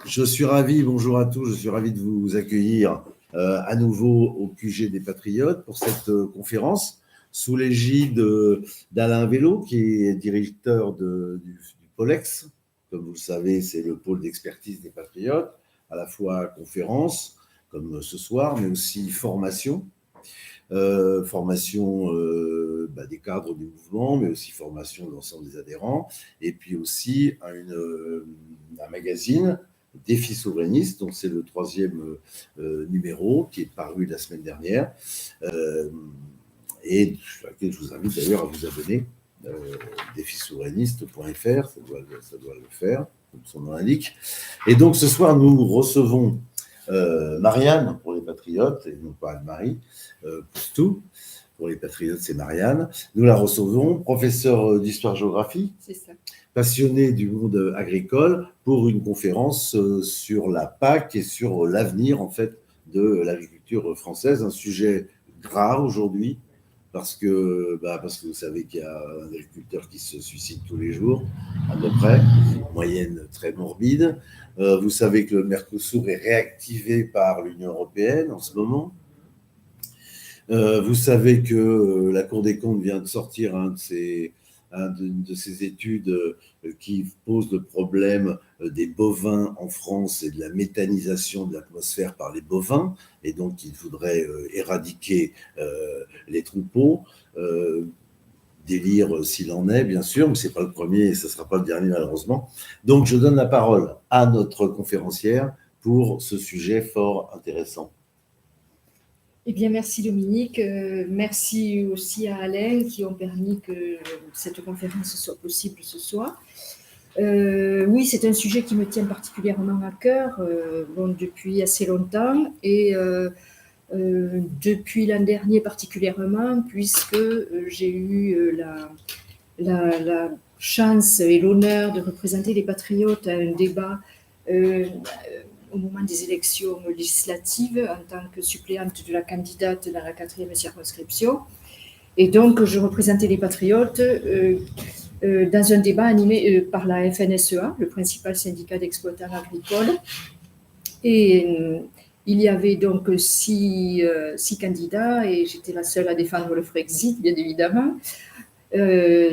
Je suis ravi, bonjour à tous, je suis ravi de vous accueillir à nouveau au QG des Patriotes pour cette conférence sous l'égide d'Alain Vélo, qui est directeur du Polex. Comme vous le savez, c'est le pôle d'expertise des Patriotes, à la fois conférence, comme ce soir, mais aussi formation. Formation des cadres du mouvement, mais aussi formation de l'ensemble des adhérents, et puis aussi un magazine, Défi souverainiste, dont c'est le 3e numéro qui est paru la semaine dernière, et sur laquelle je vous invite d'ailleurs à vous abonner, défisouverainiste.fr, ça doit le faire, comme son nom l'indique. Et donc ce soir, nous recevons Marianne pour les Patriotes, et non pas Anne-Marie, pour tout. Pour les Patriotes, c'est Marianne. Nous la recevons, professeure d'histoire-géographie, passionnée du monde agricole, pour une conférence sur la PAC et sur l'avenir, en fait, de l'agriculture française. Un sujet grave aujourd'hui, parce que vous savez qu'il y a un agriculteur qui se suicide tous les jours, à peu près, moyenne très morbide. Vous savez que le Mercosur est réactivé par l'Union européenne en ce moment. Vous savez que la Cour des comptes vient de sortir une de ces études qui pose le problème des bovins en France et de la méthanisation de l'atmosphère par les bovins, et donc il faudrait éradiquer les troupeaux. Délire s'il en est, bien sûr, mais ce n'est pas le premier et ce ne sera pas le dernier, malheureusement. Donc, je donne la parole à notre conférencière pour ce sujet fort intéressant. Eh bien, merci Dominique. Merci aussi à Alain qui ont permis que cette conférence soit possible ce soir. Oui, c'est un sujet qui me tient particulièrement à cœur depuis assez longtemps et depuis l'an dernier particulièrement, puisque j'ai eu la chance et l'honneur de représenter les Patriotes à un débat au moment des élections législatives en tant que suppléante de la candidate dans la 4e circonscription. Et donc, je représentais les Patriotes dans un débat animé par la FNSEA, le principal syndicat d'exploitants agricoles. Et il y avait donc six candidats et j'étais la seule à défendre le Frexit, bien évidemment.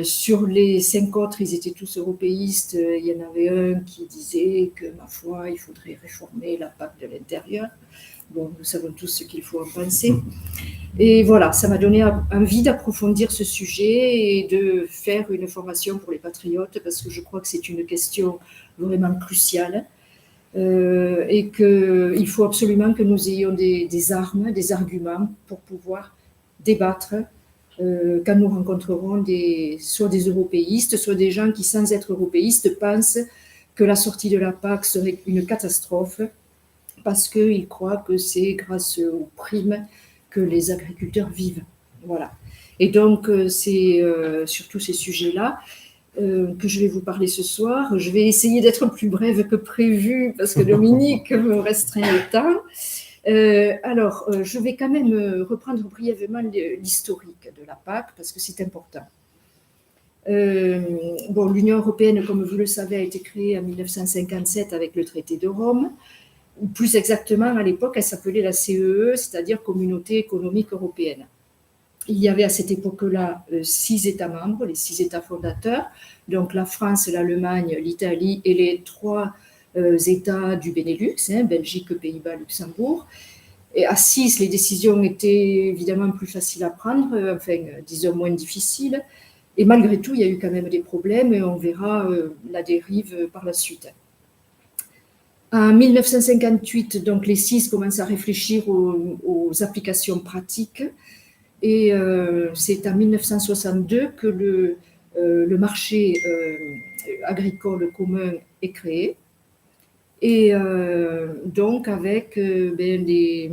Sur les 5 autres, ils étaient tous européistes. Il y en avait un qui disait que, ma foi, il faudrait réformer la PAC de l'intérieur. Bon, nous savons tous ce qu'il faut en penser. Et voilà, ça m'a donné envie d'approfondir ce sujet et de faire une formation pour les Patriotes parce que je crois que c'est une question vraiment cruciale et qu'il faut absolument que nous ayons des armes, des arguments pour pouvoir débattre quand nous rencontrerons soit des européistes, soit des gens qui, sans être européistes, pensent que la sortie de la PAC serait une catastrophe parce qu'ils croient que c'est grâce aux primes que les agriculteurs vivent. Voilà. Et donc, c'est sur tous ces sujets-là que je vais vous parler ce soir. Je vais essayer d'être plus brève que prévu parce que Dominique me restreint le temps. Alors, je vais quand même reprendre brièvement l'historique de la PAC parce que c'est important. L'Union européenne, comme vous le savez, a été créée en 1957 avec le traité de Rome. Ou plus exactement, à l'époque, elle s'appelait la CEE, c'est-à-dire Communauté économique européenne. Il y avait à cette époque-là 6 États membres, les 6 États fondateurs, donc la France, l'Allemagne, l'Italie et les 3 États du Benelux, Belgique, Pays-Bas, Luxembourg. Et à 6, les décisions étaient évidemment plus faciles à prendre, disons moins difficiles. Et malgré tout, il y a eu quand même des problèmes et on verra la dérive par la suite. En 1958, donc, les 6 commencent à réfléchir aux applications pratiques. Et c'est en 1962 que le marché agricole commun est créé. Et donc, avec les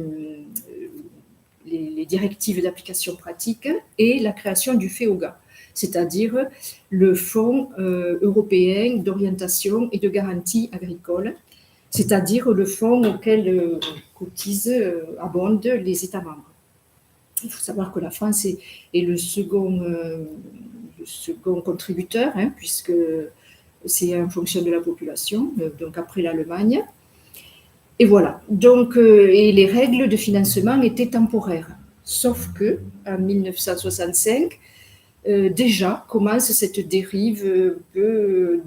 directives d'application pratique et la création du FEOGA, c'est-à-dire le Fonds européen d'orientation et de garantie agricole, c'est-à-dire le fonds auquel cotisent, abondent les États membres. Il faut savoir que la France est le second contributeur, puisque c'est en fonction de la population, donc après l'Allemagne. Et voilà. Donc, et les règles de financement étaient temporaires. Sauf que, en 1965, déjà commence cette dérive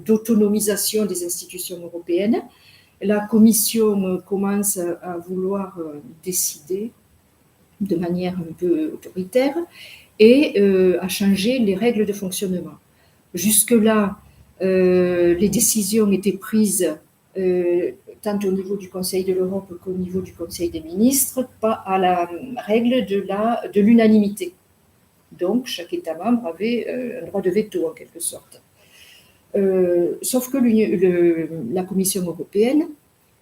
d'autonomisation des institutions européennes. La Commission commence à vouloir décider de manière un peu autoritaire et à changer les règles de fonctionnement. Jusque-là, les décisions étaient prises tant au niveau du Conseil de l'Europe qu'au niveau du Conseil des ministres, pas à la règle de l'unanimité. Donc, chaque État membre avait un droit de veto, en quelque sorte. Sauf que la Commission européenne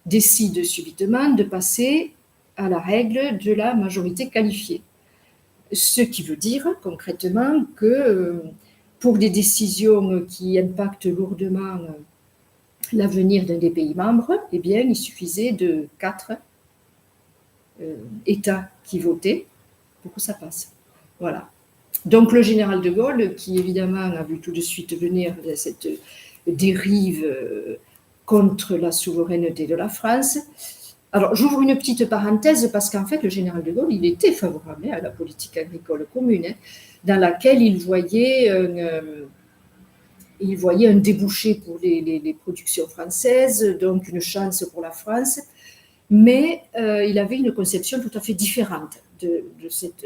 décide subitement de passer à la règle de la majorité qualifiée. Ce qui veut dire concrètement que pour des décisions qui impactent lourdement l'avenir d'un des pays membres, eh bien, il suffisait de 4 États qui votaient pour que ça passe. Voilà. Donc le général de Gaulle, qui évidemment a vu tout de suite venir cette dérive contre la souveraineté de la France. Alors j'ouvre une petite parenthèse parce qu'en fait le général de Gaulle, il était favorable à la politique agricole commune, dans laquelle il voyait un débouché pour les productions françaises, donc une chance pour la France, mais il avait une conception tout à fait différente de cette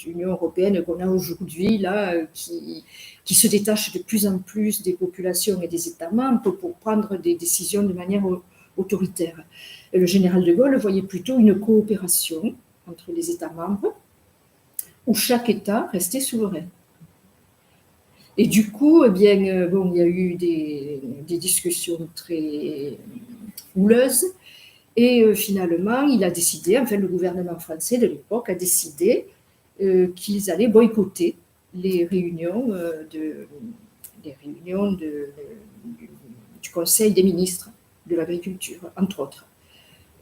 Union européenne qu'on a aujourd'hui, là, qui se détache de plus en plus des populations et des États membres pour prendre des décisions de manière autoritaire. Et le général de Gaulle voyait plutôt une coopération entre les États membres où chaque État restait souverain. Et du coup, eh bien, il y a eu des discussions très houleuses. Et finalement, il a décidé, enfin le gouvernement français de l'époque a décidé qu'ils allaient boycotter les réunions, du Conseil des ministres de l'Agriculture, entre autres.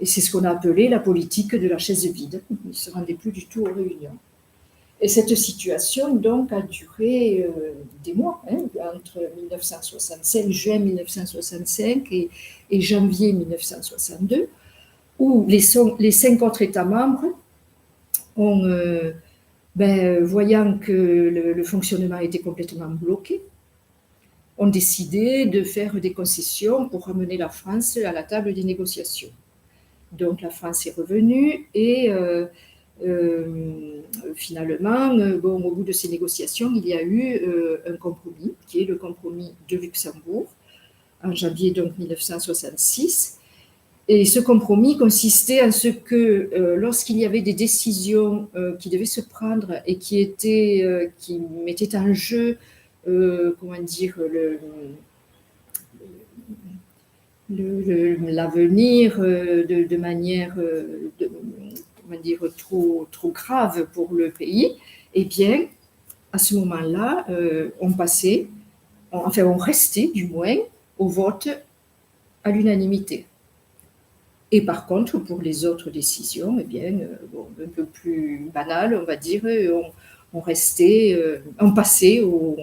Et c'est ce qu'on a appelé la politique de la chaise vide. Ils ne se rendaient plus du tout aux réunions. Et cette situation, donc, a duré des mois, entre 1965, juin 1965 et janvier 1962, où les 5 autres États membres ont, voyant que le fonctionnement était complètement bloqué, ont décidé de faire des concessions pour ramener la France à la table des négociations. Donc la France est revenue et finalement, au bout de ces négociations, il y a eu un compromis, qui est le compromis de Luxembourg, en janvier donc 1966. Et ce compromis consistait en ce que lorsqu'il y avait des décisions qui devaient se prendre et qui mettaient en jeu, l'avenir de manière trop grave pour le pays, eh bien, à ce moment-là, on restait du moins au vote à l'unanimité. Et par contre, pour les autres décisions, eh bien, un peu plus banales, on va dire, on passait au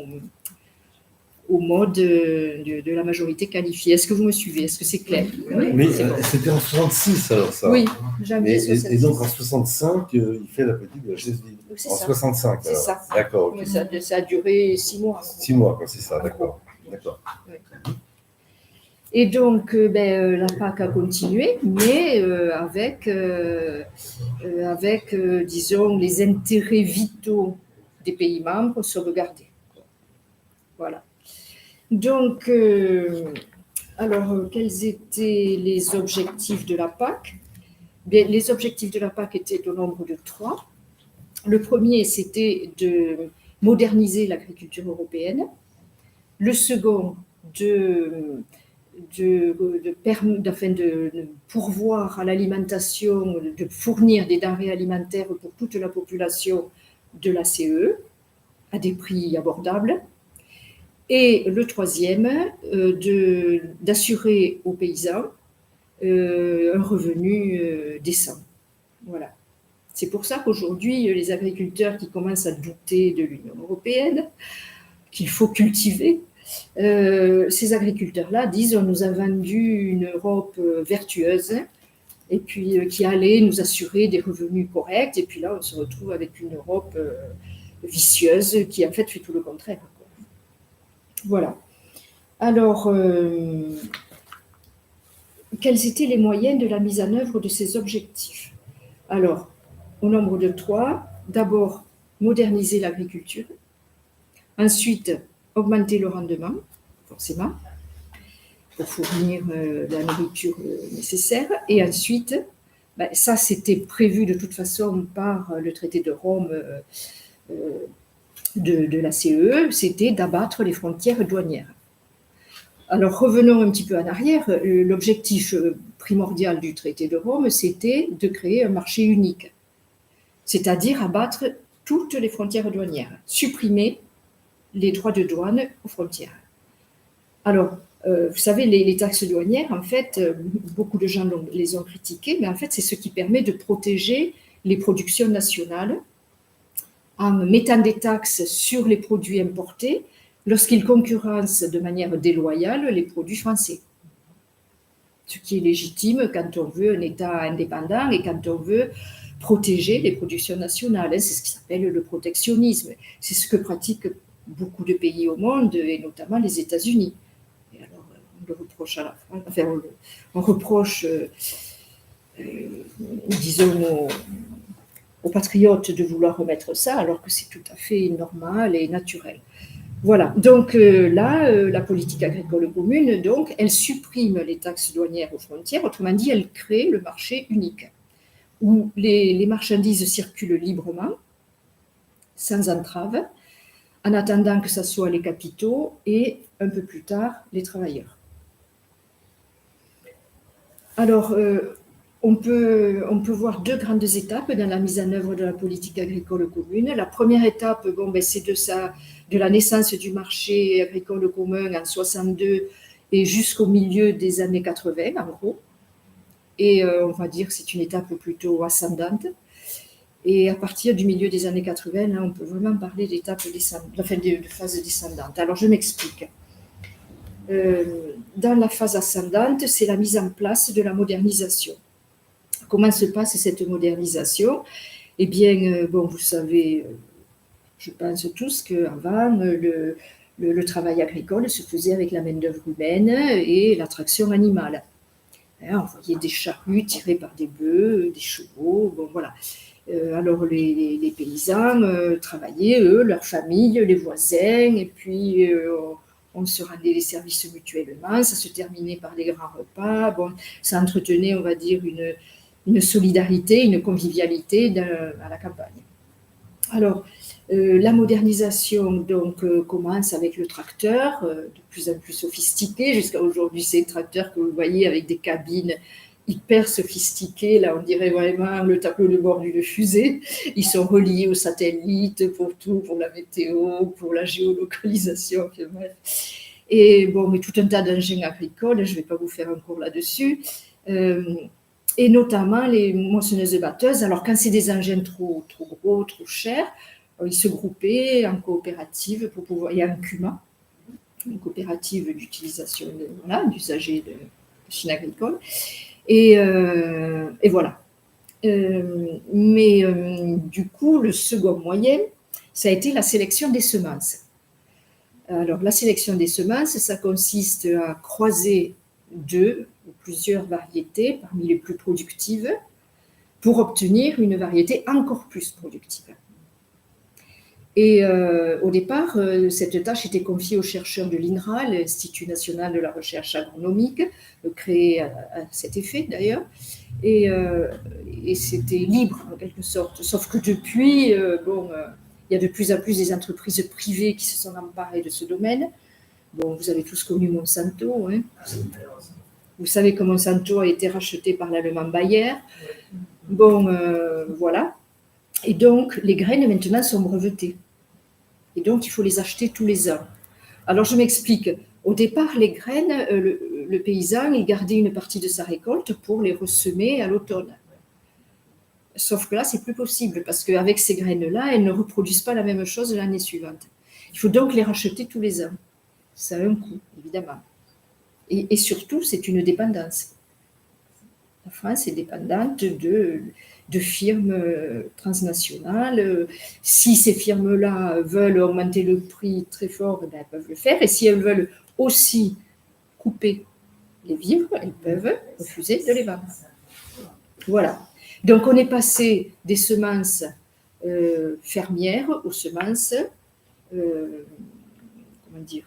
mode de la majorité qualifiée. Est-ce que vous me suivez? Est-ce que c'est clair? Oui, mais c'était en 66 alors ça. Oui, janvier 66. Et donc en 65, il fait la politique de la chaise vide. Oui, en 65, c'est ça. D'accord. Okay. Ça a duré 6 mois. 6 mois, quoi, c'est ça, d'accord. Oui. Et donc, la PAC a continué, mais avec, disons, les intérêts vitaux des pays membres sauvegardés. Voilà. Donc, alors, quels étaient les objectifs de la PAC? Bien, les objectifs de la PAC étaient au nombre de 3. Le premier, c'était de moderniser l'agriculture européenne. Le second, de pourvoir à l'alimentation, de fournir des denrées alimentaires pour toute la population de la CE à des prix abordables. Et le troisième, d'assurer aux paysans un revenu décent. Voilà. C'est pour ça qu'aujourd'hui, les agriculteurs qui commencent à douter de l'Union européenne, qu'il faut cultiver, ces agriculteurs-là disent on nous a vendu une Europe vertueuse et puis qui allait nous assurer des revenus corrects. Et puis là, on se retrouve avec une Europe vicieuse qui, en fait, fait tout le contraire, quoi. Voilà. Alors, quels étaient les moyens de la mise en œuvre de ces objectifs? Alors, au nombre de 3, d'abord, moderniser l'agriculture. Ensuite, augmenter le rendement, forcément, pour fournir la nourriture nécessaire. Et ensuite, ça c'était prévu de toute façon par le traité de Rome de la CEE, c'était d'abattre les frontières douanières. Alors revenons un petit peu en arrière. L'objectif primordial du traité de Rome, c'était de créer un marché unique, c'est-à-dire abattre toutes les frontières douanières, supprimer les droits de douane aux frontières. Alors, vous savez, les taxes douanières, en fait, beaucoup de gens les ont critiquées, mais en fait, c'est ce qui permet de protéger les productions nationales en mettant des taxes sur les produits importés lorsqu'ils concurrencent de manière déloyale les produits français. Ce qui est légitime quand on veut un État indépendant et quand on veut protéger les productions nationales. C'est ce qui s'appelle le protectionnisme. C'est ce que pratiquent beaucoup de pays au monde, et notamment les États-Unis. Et alors, on le reproche à la France, enfin, on reproche, disons, aux patriotes de vouloir remettre ça, alors que c'est tout à fait normal et naturel. Voilà, donc là, la politique agricole commune, donc, elle supprime les taxes douanières aux frontières, autrement dit, elle crée le marché unique, où les marchandises circulent librement, sans entrave, en attendant que ce soit les capitaux et, un peu plus tard, les travailleurs. Alors, on peut voir 2 grandes étapes dans la mise en œuvre de la politique agricole commune. La première étape, c'est de la naissance du marché agricole commun en 62 et jusqu'au milieu des années 80, en gros. Et on va dire que c'est une étape plutôt ascendante. Et à partir du milieu des années 80, là, on peut vraiment parler d'étape de phase descendante. Alors, je m'explique. Dans la phase ascendante, c'est la mise en place de la modernisation. Comment se passe cette modernisation? Eh bien, vous savez, je pense tous qu'avant, le travail agricole se faisait avec la main-d'œuvre humaine et la traction animale. On voyait des charrues tirées par des bœufs, des chevaux, voilà. Alors les paysans travaillaient, eux, leurs familles, les voisins, et puis on se rendait les services mutuellement, ça se terminait par des grands repas, ça entretenait, on va dire, une solidarité, une convivialité à la campagne. Alors, la modernisation donc, commence avec le tracteur, de plus en plus sophistiqué, jusqu'à aujourd'hui, ces tracteurs que vous voyez avec des cabines hyper sophistiquées, là on dirait vraiment le tableau de bord d'une fusée. Ils sont reliés aux satellites pour tout, pour la météo, pour la géolocalisation, bref. Et mais tout un tas d'engins agricoles, je ne vais pas vous faire un cours là-dessus. Et notamment les moissonneuses-batteuses. Alors, quand c'est des engins trop gros, trop chers, ils se groupaient en coopérative pour pouvoir. Il y a un CUMA, une coopérative d'utilisation, d'usagers de machines agricoles. Et voilà. Mais du coup, le second moyen, ça a été la sélection des semences. Alors, la sélection des semences, ça consiste à croiser 2 ou plusieurs variétés parmi les plus productives pour obtenir une variété encore plus productive. Et au départ, cette tâche était confiée aux chercheurs de l'INRA, l'Institut national de la recherche agronomique, créé à cet effet d'ailleurs, et c'était libre en quelque sorte. Sauf que depuis, il y a de plus en plus des entreprises privées qui se sont emparées de ce domaine. Vous avez tous connu Monsanto, hein. Vous savez que Monsanto a été racheté par l'allemand Bayer. Voilà. Et donc, les graines maintenant sont brevetées. Et donc, il faut les acheter tous les ans. Alors, je m'explique. Au départ, les graines, le paysan, il gardait une partie de sa récolte pour les ressemer à l'automne. Sauf que là, c'est plus possible parce qu'avec ces graines-là, elles ne reproduisent pas la même chose l'année suivante. Il faut donc les racheter tous les ans. Ça a un coût, évidemment. Et surtout, c'est une dépendance. La France est dépendante de firmes transnationales. Si ces firmes-là veulent augmenter le prix très fort, eh bien, elles peuvent le faire. Et si elles veulent aussi couper les vivres, elles peuvent refuser de les vendre. Voilà. Donc on est passé des semences fermières aux semences, comment dire,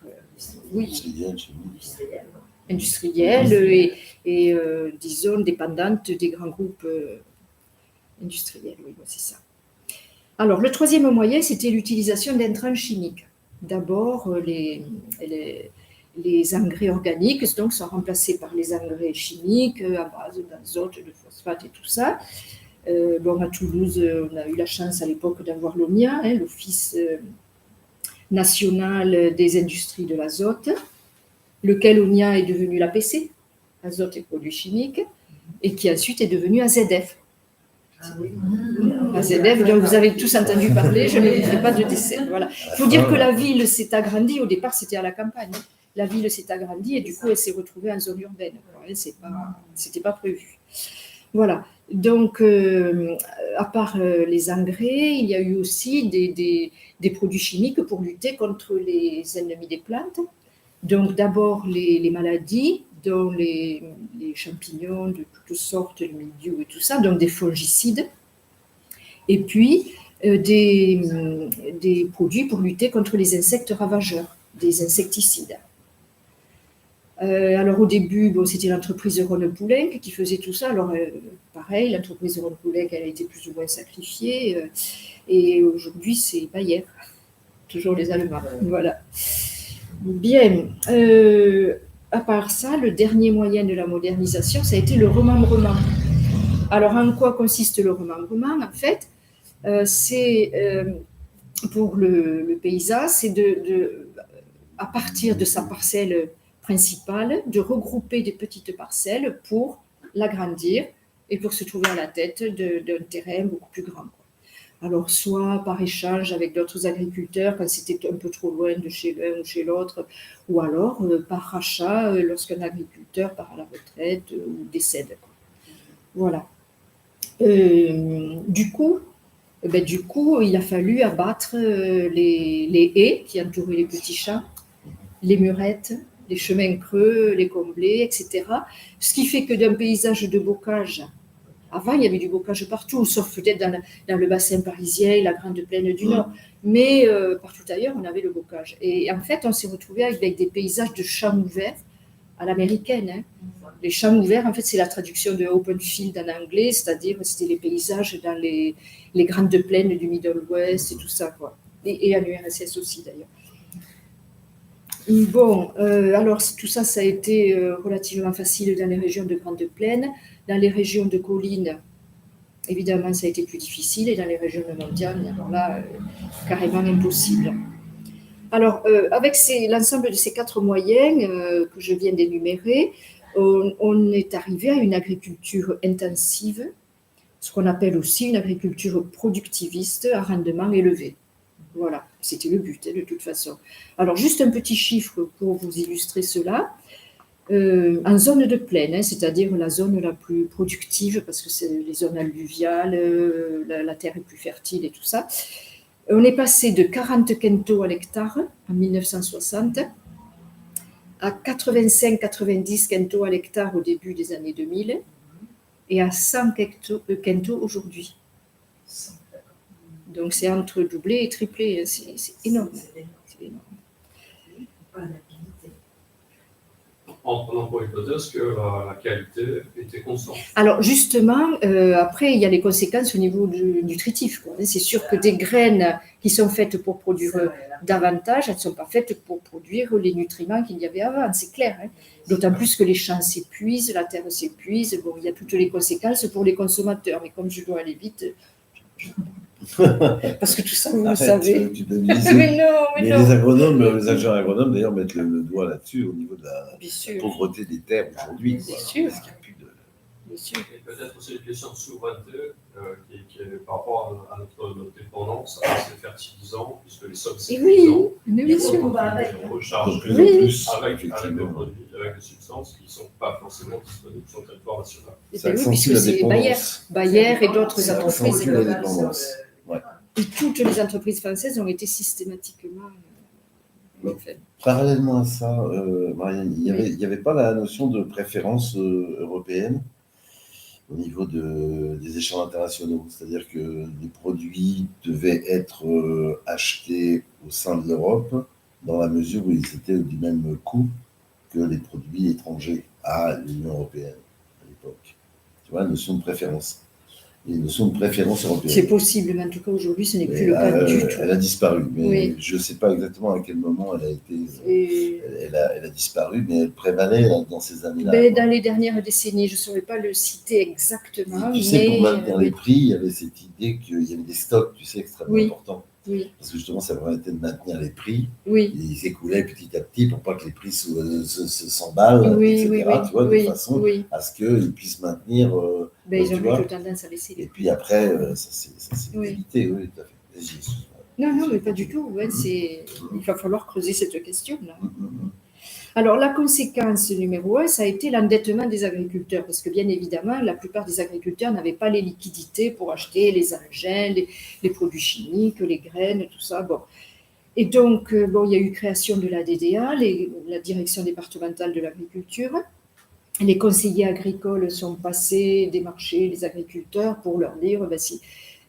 industrielles et disons dépendantes des grands groupes industriels. Oui, c'est ça. Alors le troisième moyen, c'était l'utilisation d'intrants chimiques. D'abord les engrais organiques donc, sont remplacés par les engrais chimiques à base d'azote, de phosphate et tout ça. À Toulouse, on a eu la chance à l'époque d'avoir l'ONIA, l'Office national des industries de l'azote, lequel ONIA est devenu l'APC, azote et produits chimiques, et qui ensuite est devenu AZF. AZF, dont vous avez tous entendu parler, je ne vous fais pas de dessin. Voilà. Il faut dire que la ville s'est agrandie, au départ c'était à la campagne. La ville s'est agrandie et du coup elle s'est retrouvée en zone urbaine. C'était pas prévu. Voilà. Donc, à part les engrais, il y a eu aussi des produits chimiques pour lutter contre les ennemis des plantes. Donc, d'abord les maladies, dont les champignons de toutes sortes, le mildiou et tout ça, donc des fongicides. Et puis, des produits pour lutter contre les insectes ravageurs, des insecticides. Alors au début, c'était l'entreprise Rhône-Poulenc qui faisait tout ça. Alors pareil, l'entreprise Rhône-Poulenc, elle a été plus ou moins sacrifiée. Et aujourd'hui, c'est Bayer, toujours les Allemands. Voilà. Bien. À part ça, le dernier moyen de la modernisation, ça a été le remembrement. Alors en quoi consiste le remembrement? En fait, c'est pour le paysan, c'est à partir de sa parcelle principale, de regrouper des petites parcelles pour l'agrandir et pour se trouver à la tête d'un terrain beaucoup plus grand. Alors, soit par échange avec d'autres agriculteurs quand c'était un peu trop loin de chez l'un ou chez l'autre, ou alors par rachat lorsqu'un agriculteur part à la retraite ou décède. Voilà. Du coup, il a fallu abattre les haies qui entouraient les petits champs, les murettes, les chemins creux, les combler, etc. Ce qui fait que d'un paysage de bocage, avant il y avait du bocage partout, sauf peut-être dans le bassin parisien, la grande plaine du Nord, mais partout ailleurs on avait le bocage. Et en fait on s'est retrouvé avec des paysages de champs ouverts à l'américaine. Les champs ouverts, en fait c'est la traduction de open field en anglais, c'est-à-dire c'était les paysages dans les grandes plaines du Middle West et tout ça, quoi. Et en URSS aussi d'ailleurs. Bon, alors tout ça, ça a été relativement facile dans les régions de grandes plaines. Dans les régions de collines, évidemment, ça a été plus difficile. Et dans les régions de montagne, alors là, carrément impossible. Alors, avec l'ensemble de ces 4 moyens que je viens d'énumérer, on est arrivé à une agriculture intensive, ce qu'on appelle aussi une agriculture productiviste à rendement élevé. Voilà, c'était le but, de toute façon. Alors, juste un petit chiffre pour vous illustrer cela. En zone de plaine, c'est-à-dire la zone la plus productive, parce que c'est les zones alluviales, la terre est plus fertile et tout ça, on est passé de 40 quintaux à l'hectare en 1960 à 85-90 quintaux à l'hectare au début des années 2000 et à 100 quintaux aujourd'hui. Donc, c'est entre doublé et triplé. C'est énorme. C'est énorme. En prenant pour hypothèse que la qualité était constante. Alors, justement, après, il y a les conséquences au niveau nutritif, quoi. C'est sûr que des graines qui sont faites pour produire davantage, elles ne sont pas faites pour produire les nutriments qu'il y avait avant, c'est clair. Hein. D'autant plus que les champs s'épuisent, la terre s'épuise. Bon, il y a toutes les conséquences pour les consommateurs. Mais comme je dois aller vite... Parce que tout ça, vous le savez. Mais les agronomes, les agents agronomes, d'ailleurs, mettent le doigt là-dessus au niveau de la pauvreté des terres aujourd'hui. Bien sûr. bien sûr. Et peut-être aussi une question de souveraineté qui est par rapport à notre dépendance à ces fertilisants, puisque les sols Et oui, fertilisants, mais bien sûr. on recharge De plus en Oui. plus, avec des effectivement. produits, avec des substances qui ne sont pas forcément disponibles sur le territoire national. Eh Ça bien oui, accentue puisque la c'est Bayer, dépendance. Bayer et d'autres Ça entreprises. accentue la dépendance. Et toutes les entreprises françaises ont été systématiquement faites. Parallèlement à ça, Marianne, il Oui. n'y avait pas la notion de préférence européenne au niveau des échanges internationaux. C'est-à-dire que les produits devaient être achetés au sein de l'Europe dans la mesure où ils étaient du même coût que les produits étrangers à l'Union européenne à l'époque. Tu vois, la notion de préférence. Une notion de préférence européenne. C'est possible, mais en tout cas aujourd'hui, ce n'est plus le cas du tout. Elle a disparu, mais Oui. je ne sais pas exactement à quel moment elle a été. Et Elle a disparu, mais elle prévalait dans ces années-là. ben, dans les dernières décennies, je ne saurais pas le citer exactement. Et tu sais, pour maintenir les mais prix, il y avait cette idée qu'il y avait des stocks, tu sais, extrêmement Oui. importants. oui, Parce que justement, ça permettait de maintenir les prix. oui, Ils s'écoulaient petit à petit pour pas que les prix s'emballent, oui, etc. oui, oui, Tu vois, oui, de façon oui. à ce qu'ils puissent maintenir. Ben, ils tu ont vois. plutôt tendance à laisser les Et puis après, ça s'est Oui. évité, oui, tout à fait. Vas-y, excuse-moi. Non, mais pas du tout. Ouais, il va falloir creuser cette question-là. Mhm. Alors, la conséquence numéro 1, ça a été l'endettement des agriculteurs, parce que bien évidemment, la plupart des agriculteurs n'avaient pas les liquidités pour acheter les engins, les produits chimiques, les graines, tout ça. Bon. Et donc, il y a eu création de la DDA, la direction départementale de l'agriculture. Les conseillers agricoles sont passés démarcher les agriculteurs pour leur dire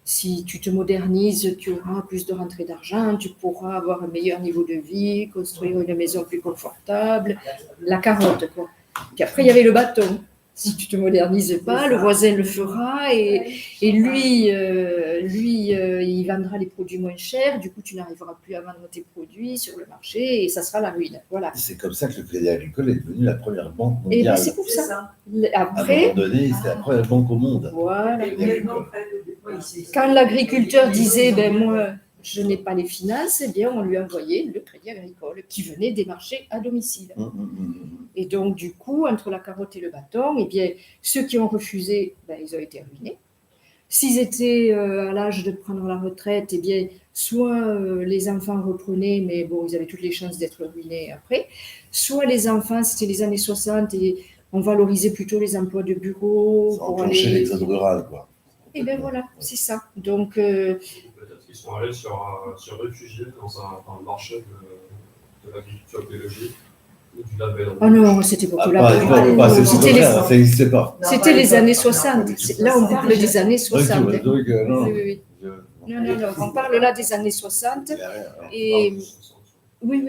si tu te modernises, tu auras plus de rentrées d'argent, tu pourras avoir un meilleur niveau de vie, construire une maison plus confortable, la carotte, quoi. Puis après, il y avait le bâton. Si tu te modernises pas, le voisin le fera et lui, il vendra les produits moins chers. Du coup, tu n'arriveras plus à vendre tes produits sur le marché et ça sera la ruine. Voilà. Et c'est comme ça que le Crédit Agricole est devenu la première banque Et mondiale. c'est pour ça. À un Après, moment donné, c'était la première banque au monde. voilà. Agricole. Quand l'agriculteur disait, moi, je n'ai pas les finances, eh bien, on lui envoyait le Crédit Agricole qui venait démarcher à domicile. Et donc, du coup, entre la carotte et le bâton, eh bien, ceux qui ont refusé, ils ont été ruinés. S'ils étaient à l'âge de prendre la retraite, eh bien, soit les enfants reprenaient, mais bon, ils avaient toutes les chances d'être ruinés après. Soit les enfants, c'était les années 60 et on valorisait plutôt les emplois de bureau. Ça enclenchait l'exode rural, quoi. Et bien voilà, c'est ça. Donc, peut-être qu'ils sont allés se réfugier dans le marché de l'agriculture biologique ou du label. ah non, c'était beaucoup là. Ça n'existait pas. C'était les années 60. Là, on parle des années 60. Oui. Oui. Non, on parle là des années 60. Et oui,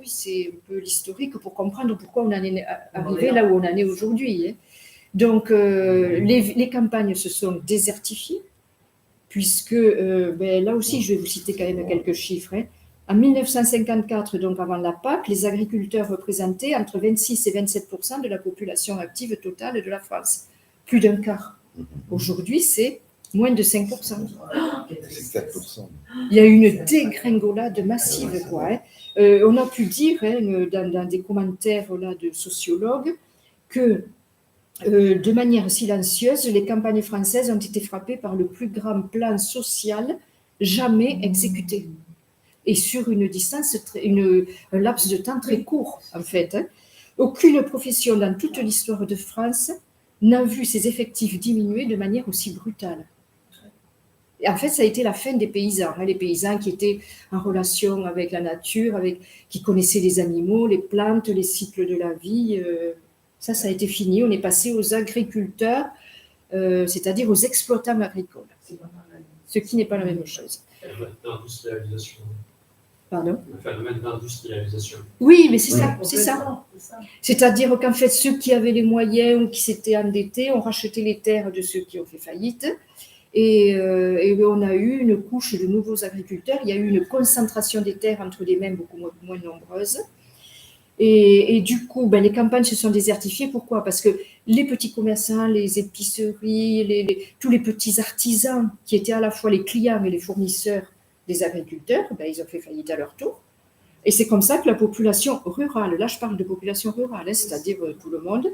c'est un peu l'historique pour comprendre pourquoi on en est arrivé là où on en est aujourd'hui. Donc, les campagnes se sont désertifiées, puisque, là aussi, je vais vous citer quand même quelques chiffres. En 1954, donc avant la PAC, les agriculteurs représentaient entre 26 et 27% de la population active totale de la France. Plus d'un quart. Aujourd'hui, c'est moins de 5%. C'est 4%. Il y a une dégringolade massive, quoi. On a pu dire, dans des commentaires là, de sociologues, que de manière silencieuse, les campagnes françaises ont été frappées par le plus grand plan social jamais exécuté. Et sur une distance, un laps de temps très court, en fait. Aucune profession dans toute l'histoire de France n'a vu ses effectifs diminuer de manière aussi brutale. Et en fait, ça a été la fin des paysans. Les paysans qui étaient en relation avec la nature, qui connaissaient les animaux, les plantes, les cycles de la vie. Ça a été fini. On est passé aux agriculteurs, c'est-à-dire aux exploitants agricoles. Ce qui n'est pas la même chose. Le phénomène d'industrialisation. Pardon ? Le phénomène d'industrialisation. Oui, mais c'est ça. C'est-à-dire qu'en fait, ceux qui avaient les moyens ou qui s'étaient endettés ont racheté les terres de ceux qui ont fait faillite. Et on a eu une couche de nouveaux agriculteurs. Il y a eu une concentration des terres entre les mains beaucoup moins nombreuses. Et du coup, les campagnes se sont désertifiées. Pourquoi ? Parce que les petits commerçants, les épiceries, tous les petits artisans qui étaient à la fois les clients et les fournisseurs des agriculteurs, ils ont fait faillite à leur tour. Et c'est comme ça que la population rurale, là je parle de population rurale, c'est-à-dire tout le monde,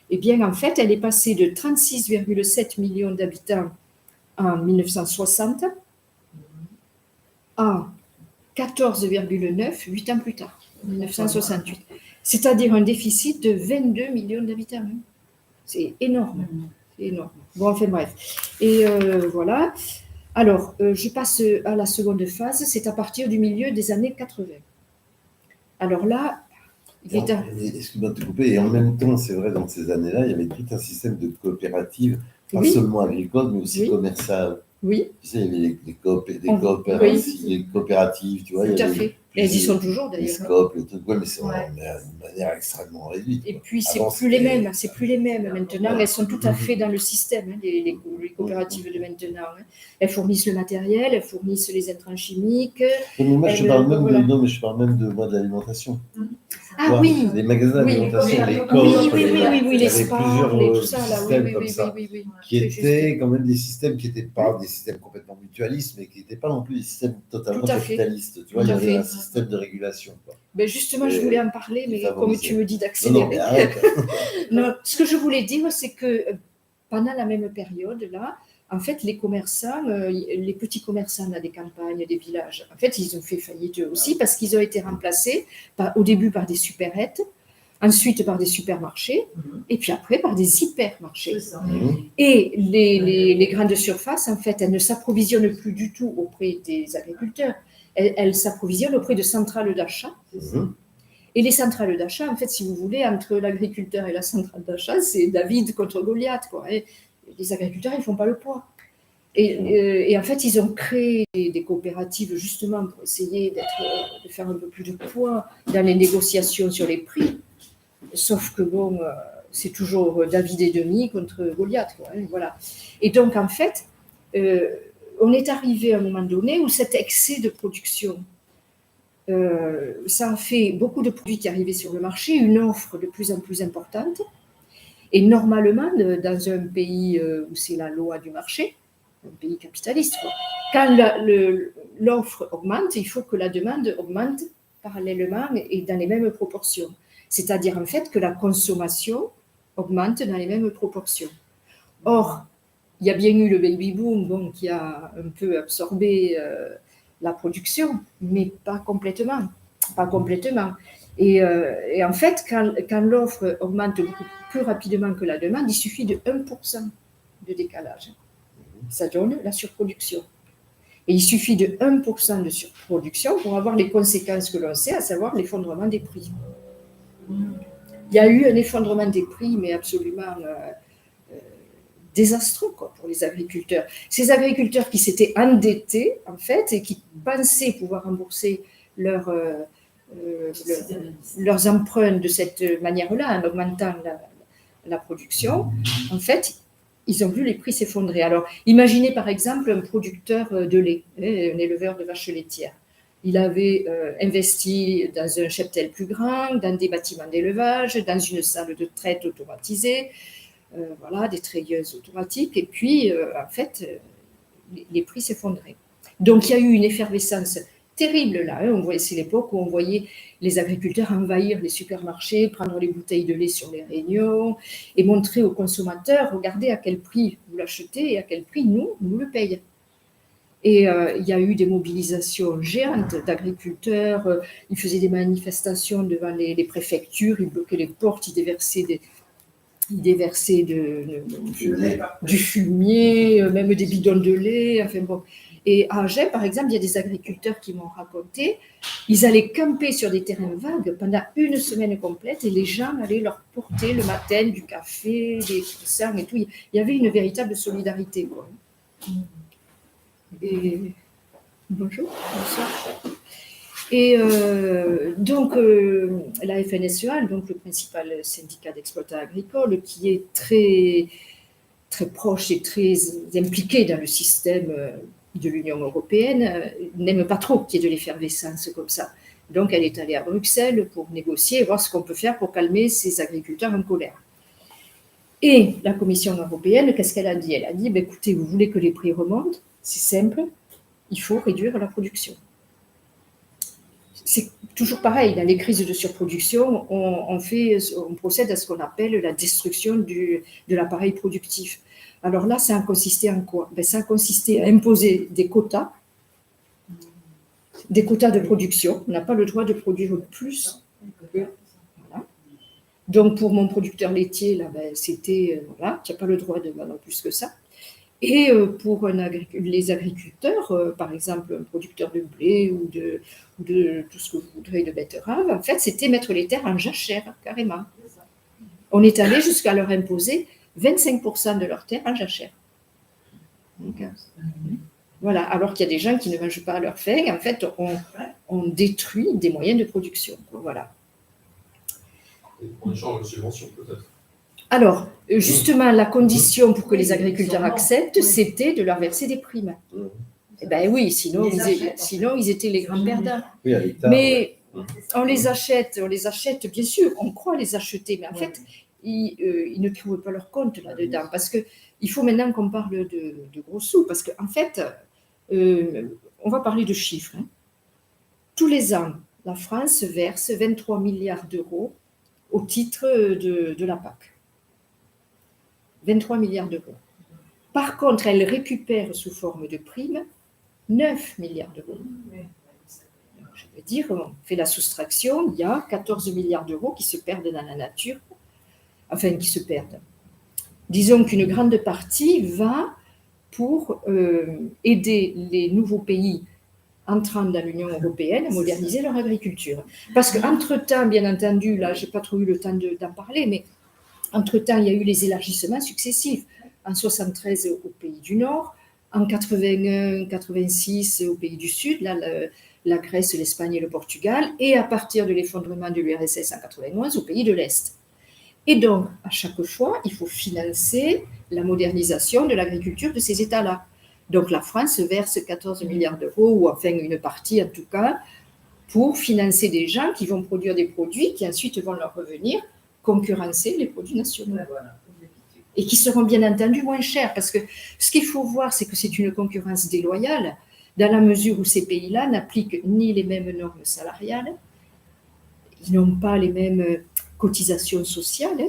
Eh bien, en fait, elle est passée de 36,7 millions d'habitants en 1960 à 14,9 8 ans plus tard, 1968. C'est-à-dire un déficit de 22 millions d'habitants. C'est énorme. C'est énorme. Bon, enfin bref. Et voilà. Alors, je passe à la seconde phase, c'est à partir du milieu des années 80. Alors là, évidemment. Excuse-moi de te couper, et en même temps, c'est vrai, dans ces années-là, il y avait tout un système de coopératives, pas Oui. seulement agricoles, mais aussi Oui. commerciales. Oui, Tu sais, il y avait des Oui. coopératives, tu vois. tout il y à avait fait. Et elles y sont toujours les d'ailleurs. scopes, les trucs, ouais, mais c'est Ouais. de manière extrêmement réduite. Et quoi. puis, c'est Avant, plus les c'était- mêmes, c'est plus les mêmes maintenant. Ouais. Elles sont tout à fait dans le système, hein, les coopératives de maintenant. Hein. Elles fournissent le matériel, elles fournissent les intrants chimiques. Mais moi, je Elles, parle même voilà. non, mais je parle même de moi de l'alimentation. Tu Ah vois, oui, les magasins Oui, d'alimentation, les oui, coopes, oui, il y les avait Spar, plusieurs et tout ça, là, systèmes comme ça, oui. qui C'est juste. étaient quand même des systèmes qui n'étaient pas des systèmes complètement mutualistes, mais qui n'étaient pas non plus des systèmes totalement Tout à fait. capitalistes. Tu vois, Tout il y à avait fait. un système de régulation. Quoi. Ben justement, je Et voulais en parler, mais comme favoriser. tu me dis Non, mais d'accélérer. arrête. Non, ce que je voulais dire, c'est que pendant la même période, là, en fait, les commerçants, les petits commerçants là, des campagnes, des villages, en fait, ils ont fait faillite eux aussi parce qu'ils ont été remplacés au début par des supérettes, ensuite par des supermarchés, et puis après par des hypermarchés. C'est ça. Et les grandes surfaces, en fait, elles ne s'approvisionnent plus du tout auprès des agriculteurs. Elles s'approvisionnent auprès de centrales d'achat. Et les centrales d'achat, en fait, si vous voulez, entre l'agriculteur et la centrale d'achat, c'est David contre Goliath, quoi. Et les agriculteurs, ils ne font pas le poids. Et en fait, ils ont créé des coopératives justement pour essayer de faire un peu plus de poids dans les négociations sur les prix. Sauf que bon, c'est toujours David et demi contre Goliath, quoi, hein, voilà. Et donc, en fait, on est arrivé à un moment donné où cet excès de production, ça a fait beaucoup de produits qui arrivaient sur le marché, une offre de plus en plus importante. Et normalement, dans un pays où c'est la loi du marché, un pays capitaliste, quoi, quand l'offre augmente, il faut que la demande augmente parallèlement et dans les mêmes proportions. C'est-à-dire en fait que la consommation augmente dans les mêmes proportions. Or, il y a bien eu le baby boom bon, qui a un peu absorbé la production, mais pas complètement. Pas complètement. Et en fait, quand l'offre augmente beaucoup plus rapidement que la demande, il suffit de 1% de décalage. Ça donne la surproduction. Et il suffit de 1% de surproduction pour avoir les conséquences que l'on sait, à savoir l'effondrement des prix. Il y a eu un effondrement des prix, mais absolument désastreux quoi, pour les agriculteurs. Ces agriculteurs qui s'étaient endettés, en fait, et qui pensaient pouvoir rembourser leurs emprunts de cette manière-là, en augmentant la production, en fait, ils ont vu les prix s'effondrer. Alors, imaginez par exemple un producteur de lait, un éleveur de vaches laitières. Il avait investi dans un cheptel plus grand, dans des bâtiments d'élevage, dans une salle de traite automatisée, voilà, des treilleuses automatiques, et puis, en fait, les prix s'effondraient. Donc, il y a eu une effervescence terrible là. Hein. C'est l'époque où on voyait les agriculteurs envahir les supermarchés, prendre les bouteilles de lait sur les réunions et montrer aux consommateurs, regardez à quel prix vous l'achetez et à quel prix nous le payons. Et il y a eu des mobilisations géantes d'agriculteurs. Ils faisaient des manifestations devant les préfectures, ils bloquaient les portes, ils déversaient du fumier, même des bidons de lait. Enfin bon. Et à Agen, par exemple, il y a des agriculteurs qui m'ont raconté, ils allaient camper sur des terrains vagues pendant une semaine complète et les gens allaient leur porter le matin du café, des croissants et tout. Il y avait une véritable solidarité, quoi. Et bonjour, bonsoir. Et donc, la FNSEA, donc le principal syndicat d'exploitants agricoles, qui est très, très proche et très impliqué dans le système de l'Union européenne, n'aime pas trop qu'il y ait de l'effervescence comme ça. Donc, elle est allée à Bruxelles pour négocier et voir ce qu'on peut faire pour calmer ces agriculteurs en colère. Et la Commission européenne, qu'est-ce qu'elle a dit? Elle a dit, ben, écoutez, vous voulez que les prix remontent? C'est simple, il faut réduire la production. c'est toujours pareil, dans les crises de surproduction, on procède à ce qu'on appelle la destruction de l'appareil productif. Alors là, ça a consisté en quoi? Ça a consisté à imposer des quotas de production. On n'a pas le droit de produire plus. Voilà. Donc, pour mon producteur laitier, là, c'était, voilà, tu n'as pas le droit de vendre plus que ça. Et pour les agriculteurs, par exemple, un producteur de blé ou de tout ce que vous voudrez de betterave, en fait, c'était mettre les terres en jachère, carrément. On est allé jusqu'à leur imposer 25% de leurs terres en jachère. Donc, voilà, alors qu'il y a des gens qui ne mangent pas à leur faim, en fait, on détruit des moyens de production. Voilà. Et en échange de subventions, peut-être. Alors, justement, la condition pour que les agriculteurs acceptent, c'était de leur verser des primes. Eh bien oui, sinon ils étaient les grands perdants. Oui, à l'hectare, mais on les achète, bien sûr, on croit les acheter, mais en fait, ils ne trouvent pas leur compte là-dedans. Parce qu'il faut maintenant qu'on parle de gros sous, parce qu'en fait, on va parler de chiffres. Hein. Tous les ans, la France verse 23 milliards d'euros au titre de la PAC. 23 milliards d'euros. Par contre, elle récupère sous forme de primes 9 milliards d'euros. Je veux dire, on fait la soustraction, il y a 14 milliards d'euros qui se perdent dans la nature, enfin qui se perdent. Disons qu'une grande partie va pour aider les nouveaux pays entrant dans l'Union européenne à moderniser leur agriculture. Parce qu'entre-temps, bien entendu, là, je n'ai pas trop eu le temps d'en parler, mais entre-temps, il y a eu les élargissements successifs. En 1973 au pays du Nord, en 81, 86 au pays du Sud, là, la Grèce, l'Espagne et le Portugal, et à partir de l'effondrement de l'URSS en 91 au pays de l'Est. Et donc, à chaque fois, il faut financer la modernisation de l'agriculture de ces États-là. Donc, la France verse 14 milliards d'euros, ou enfin une partie en tout cas, pour financer des gens qui vont produire des produits qui ensuite vont leur revenir concurrencer les produits nationaux. Et qui seront bien entendu moins chers. Parce que ce qu'il faut voir, c'est que c'est une concurrence déloyale, dans la mesure où ces pays-là n'appliquent ni les mêmes normes salariales, ils n'ont pas les mêmes cotisations sociales,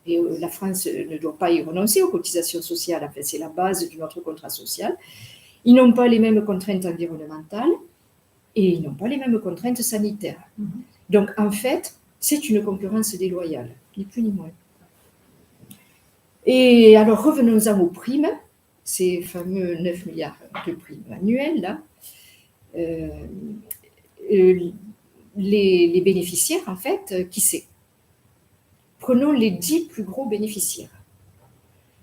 et la France ne doit pas y renoncer aux cotisations sociales, enfin, c'est la base de notre contrat social. Ils n'ont pas les mêmes contraintes environnementales, et ils n'ont pas les mêmes contraintes sanitaires. Donc, en fait, c'est une concurrence déloyale, ni plus ni moins. Et alors, revenons-en aux primes, ces fameux 9 milliards de primes annuelles, là. Les bénéficiaires, en fait, qui c'est? Prenons les 10 plus gros bénéficiaires.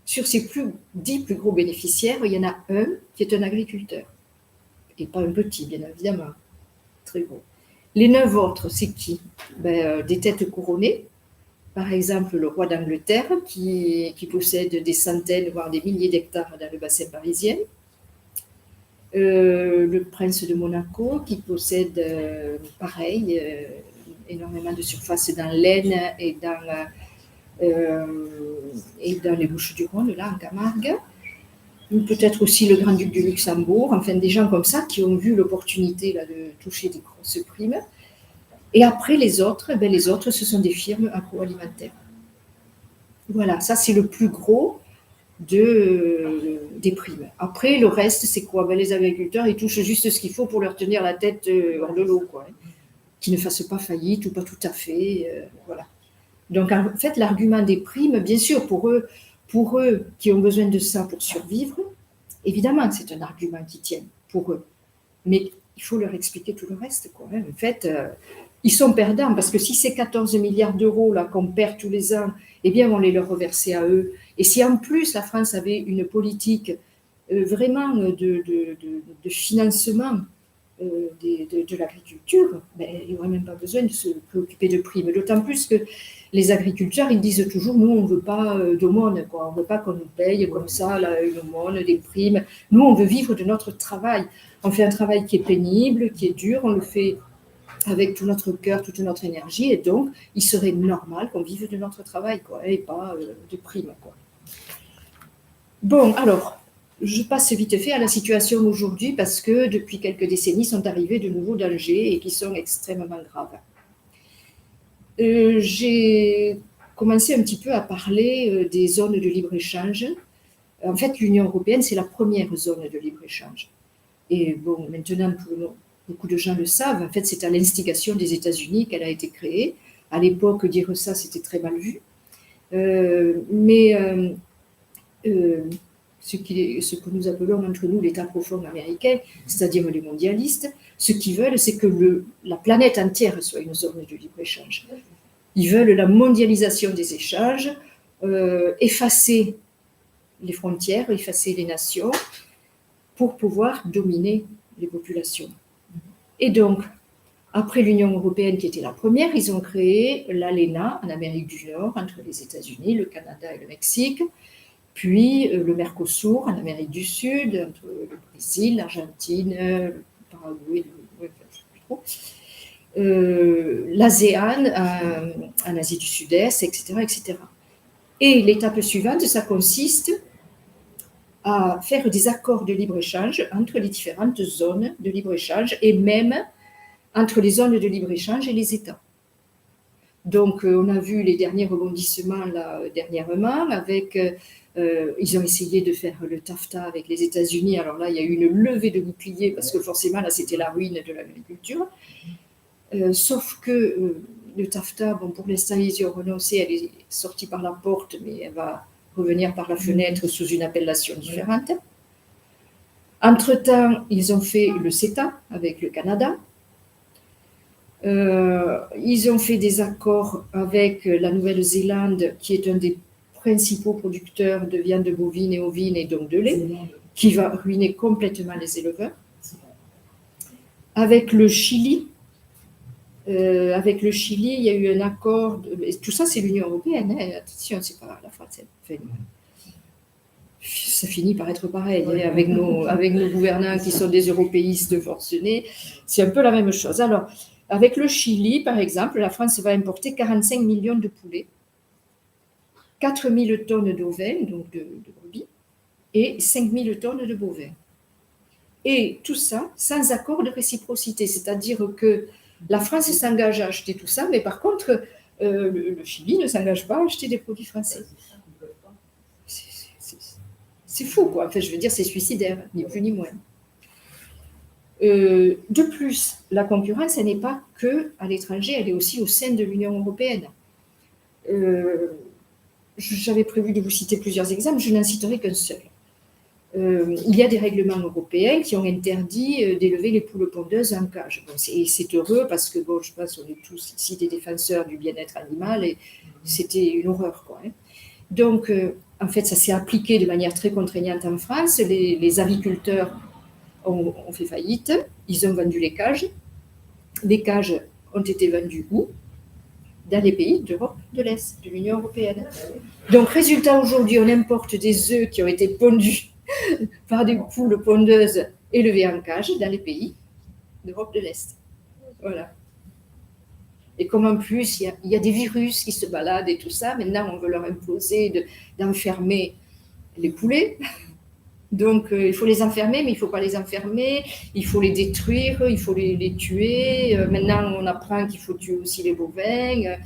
Sur ces 10 plus gros bénéficiaires, il y en a un qui est un agriculteur. Et pas un petit, bien évidemment. Très gros. Les 9 autres, c'est qui? Des têtes couronnées. Par exemple, le roi d'Angleterre, qui possède des centaines, voire des milliers d'hectares dans le bassin parisien. Le prince de Monaco, qui possède, pareil, énormément de surface dans l'Aisne et dans les Bouches-du-Rhône, là, en Camargue. Peut-être aussi le grand-duc du Luxembourg, enfin des gens comme ça qui ont vu l'opportunité là, de toucher des grosses primes. Et après, les autres, ce sont des firmes agroalimentaires. Voilà, ça c'est le plus gros des primes. Après, le reste, c'est quoi? Les agriculteurs, ils touchent juste ce qu'il faut pour leur tenir la tête hors de l'eau, quoi. Qu'ils ne fassent pas faillite ou pas tout à fait. Voilà. Donc, en fait, l'argument des primes, bien sûr, pour eux qui ont besoin de ça pour survivre, évidemment, c'est un argument qui tient pour eux. Mais il faut leur expliquer tout le reste, quoi. En fait, ils sont perdants parce que si c'est 14 milliards d'euros là, qu'on perd tous les ans, eh bien, on les leur reverser à eux. Et si en plus la France avait une politique vraiment de financement de l'agriculture, il n'y aurait même pas besoin de se préoccuper de primes. D'autant plus que les agriculteurs, ils disent toujours, nous, on ne veut pas d'aumône, quoi. On ne veut pas qu'on nous paye comme ça, là, une aumône, des primes. Nous, on veut vivre de notre travail. On fait un travail qui est pénible, qui est dur, on le fait avec tout notre cœur, toute notre énergie, et donc, il serait normal qu'on vive de notre travail, quoi, et pas de primes, quoi. Bon, alors, Je passe vite fait à la situation aujourd'hui parce que depuis quelques décennies sont arrivés de nouveaux dangers et qui sont extrêmement graves. J'ai commencé un petit peu à parler des zones de libre-échange. En fait, l'Union européenne, c'est la première zone de libre-échange. Et bon, maintenant, beaucoup de gens le savent, en fait, c'est à l'instigation des États-Unis qu'elle a été créée. À l'époque, dire ça, c'était très mal vu. Ce que nous appelons entre nous l'État profond américain, c'est-à-dire les mondialistes, ce qu'ils veulent, c'est que la planète entière soit une zone de libre-échange. Ils veulent la mondialisation des échanges, effacer les frontières, effacer les nations, pour pouvoir dominer les populations. Et donc, après l'Union européenne qui était la première, ils ont créé l'ALENA en Amérique du Nord, entre les États-Unis, le Canada et le Mexique, puis le Mercosur en Amérique du Sud, entre le Brésil, l'Argentine, le Paraguay, je ne sais plus trop, l'ASEAN en Asie du Sud-Est, etc., etc. Et l'étape suivante, ça consiste à faire des accords de libre-échange entre les différentes zones de libre-échange et même entre les zones de libre-échange et les États. Donc, on a vu les derniers rebondissements là, dernièrement avec... ils ont essayé de faire le TAFTA avec les États-Unis. Alors là, il y a eu une levée de boucliers parce que forcément, là, c'était la ruine de l'agriculture. Sauf que le TAFTA, bon, pour l'instant, ils y ont renoncé. Elle est sortie par la porte, mais elle va revenir par la fenêtre sous une appellation différente. Entre-temps, ils ont fait le CETA avec le Canada. Ils ont fait des accords avec la Nouvelle-Zélande, qui est un des principaux producteurs de viande bovine et ovine et donc de lait, qui va ruiner complètement les éleveurs. Avec le Chili, il y a eu un accord. Tout ça, c'est l'Union européenne. Hein, attention, c'est pas la France. Ça finit par être pareil. Hein, avec nos gouvernants qui sont des européistes forcenés, c'est un peu la même chose. Alors, avec le Chili, par exemple, la France va importer 45 millions de poulets, 4 000 tonnes d'ovins, donc de brebis, et 5 000 tonnes de bovins. Et tout ça sans accord de réciprocité, c'est-à-dire que la France s'engage à acheter tout ça, mais par contre, le Chili ne s'engage pas à acheter des produits français. C'est fou, quoi. Enfin, je veux dire, c'est suicidaire, ni plus ni moins. De plus, la concurrence, elle n'est pas que à l'étranger, elle est aussi au sein de l'Union européenne. J'avais prévu de vous citer plusieurs exemples, je n'en citerai qu'un seul. Il y a des règlements européens qui ont interdit d'élever les poules pondeuses en cage. Bon, c'est heureux parce que, bon, je pense qu'on est tous ici des défenseurs du bien-être animal et c'était une horreur, quoi. Hein. Donc, en fait, ça s'est appliqué de manière très contraignante en France. Les aviculteurs ont fait faillite. Ils ont vendu les cages. Les cages ont été vendues où? Dans les pays d'Europe de l'Est, de l'Union européenne. Donc, résultat, aujourd'hui, on importe des œufs qui ont été pondus par des poules pondeuses élevées en cage dans les pays d'Europe de l'Est. Voilà. Et comme en plus, il y a des virus qui se baladent et tout ça, maintenant, on veut leur imposer d'enfermer les poulets. Donc, il faut les enfermer, mais il ne faut pas les enfermer, il faut les détruire, il faut les tuer. Maintenant, on apprend qu'il faut tuer aussi les bovins,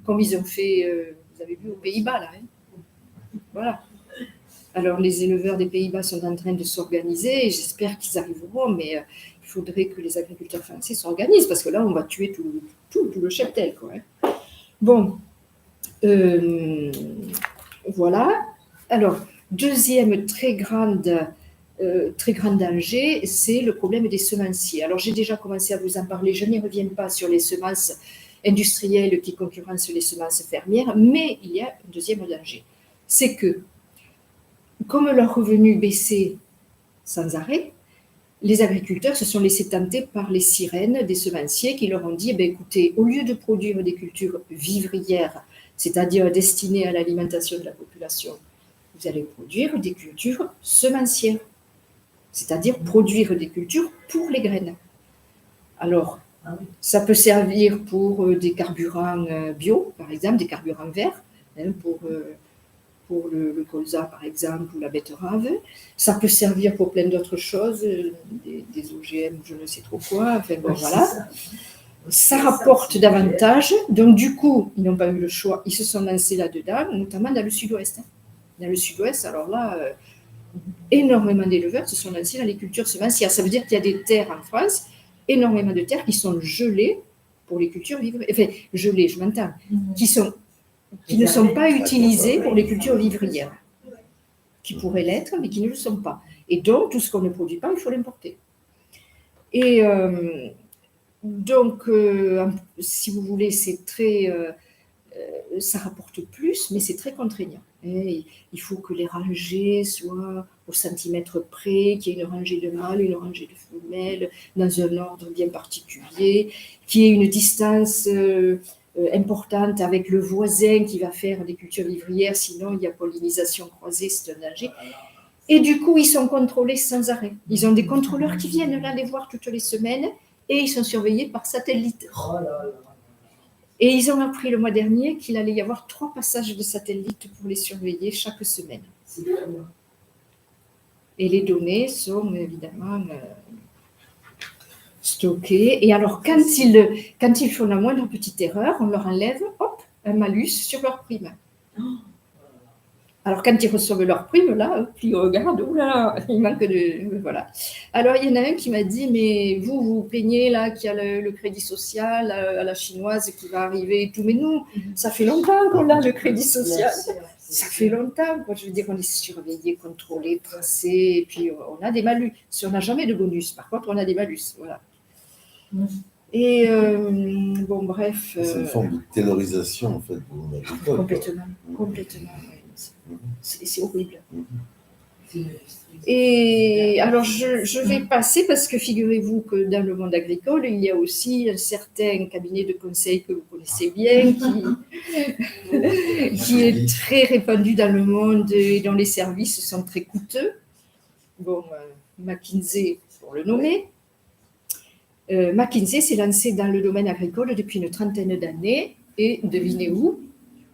comme ils ont fait, vous avez vu, aux Pays-Bas, là. Hein. Voilà. Alors, les éleveurs des Pays-Bas sont en train de s'organiser, et j'espère qu'ils arriveront, mais il faudrait que les agriculteurs français s'organisent, parce que là, on va tuer tout le cheptel, quoi. Hein. Bon, voilà. Alors, deuxième très grand danger, c'est le problème des semenciers. Alors, j'ai déjà commencé à vous en parler, je n'y reviens pas sur les semences industrielles qui concurrencent les semences fermières, mais il y a un deuxième danger. C'est que, comme leurs revenus baissaient sans arrêt, les agriculteurs se sont laissés tenter par les sirènes des semenciers qui leur ont dit, écoutez, au lieu de produire des cultures vivrières, c'est-à-dire destinées à l'alimentation de la population, vous allez produire des cultures semencières, c'est-à-dire produire des cultures pour les graines. Alors, ça peut servir pour des carburants bio, par exemple, des carburants verts, hein, pour pour le colza, par exemple, ou la betterave. Ça peut servir pour plein d'autres choses, des OGM, je ne sais trop quoi. Enfin bon, voilà. Ça rapporte davantage. Donc, du coup, ils n'ont pas eu le choix. Ils se sont lancés là-dedans, notamment dans le sud-ouest. Dans le sud-ouest, alors là, énormément d'éleveurs se sont lancés dans les cultures semencières. Ça veut dire qu'il y a des terres en France, énormément de terres qui sont gelées pour les cultures vivrières. Enfin, gelées, je m'entends. Qui ne sont pas utilisées pour les cultures vivrières. Qui pourraient l'être, mais qui ne le sont pas. Et donc, tout ce qu'on ne produit pas, il faut l'importer. Et donc, si vous voulez, c'est très... ça rapporte plus, mais c'est très contraignant. Et il faut que les rangées soient au centimètre près, qu'il y ait une rangée de mâles, une rangée de femelles, dans un ordre bien particulier, qu'il y ait une distance importante avec le voisin qui va faire des cultures vivrières, sinon il y a pollinisation croisée, c'est un danger. Et du coup, ils sont contrôlés sans arrêt. Ils ont des contrôleurs qui viennent là les voir toutes les semaines et ils sont surveillés par satellite. Et ils ont appris le mois dernier qu'il allait y avoir 3 passages de satellites pour les surveiller chaque semaine. Et les données sont évidemment stockées. Et alors, quand ils font la moindre petite erreur, on leur enlève, hop, un malus sur leur prime. Alors, quand ils reçoivent leur prime, là, ils regardent, oula, il manque de... Voilà. Alors, il y en a un qui m'a dit, mais vous plaignez là qu'il y a le crédit social à la chinoise qui va arriver et tout. Mais nous, ça fait longtemps qu'on a le crédit social. Ça fait longtemps. Quoi. Je veux dire, on est surveillé, contrôlé, tracé, et puis on a des malus. Si on n'a jamais de bonus, par contre, on a des malus. Voilà. Et bon, bref. C'est une forme de taylorisation, en fait, du monde agricole. Complètement, complètement. C'est horrible. Et alors, je vais passer parce que figurez-vous que dans le monde agricole, il y a aussi un certain cabinet de conseil que vous connaissez bien, qui est très répandu dans le monde et dont les services sont très coûteux. Bon, McKinsey, pour le nommer. McKinsey s'est lancé dans le domaine agricole depuis une trentaine d'années et devinez où?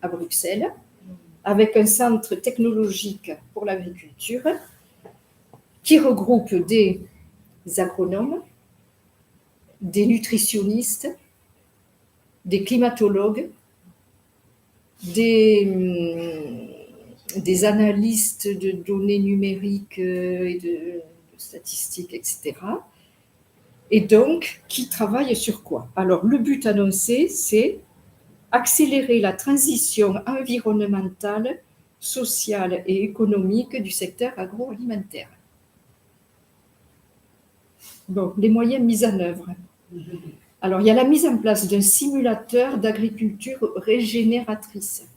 À Bruxelles, avec un centre technologique pour l'agriculture qui regroupe des agronomes, des nutritionnistes, des climatologues, des analystes de données numériques et de statistiques, etc. Et donc, qui travaillent sur quoi? Alors, le but annoncé, c'est accélérer la transition environnementale, sociale et économique du secteur agroalimentaire. Bon, les moyens mis en œuvre. Alors, il y a la mise en place d'un simulateur d'agriculture régénératrice.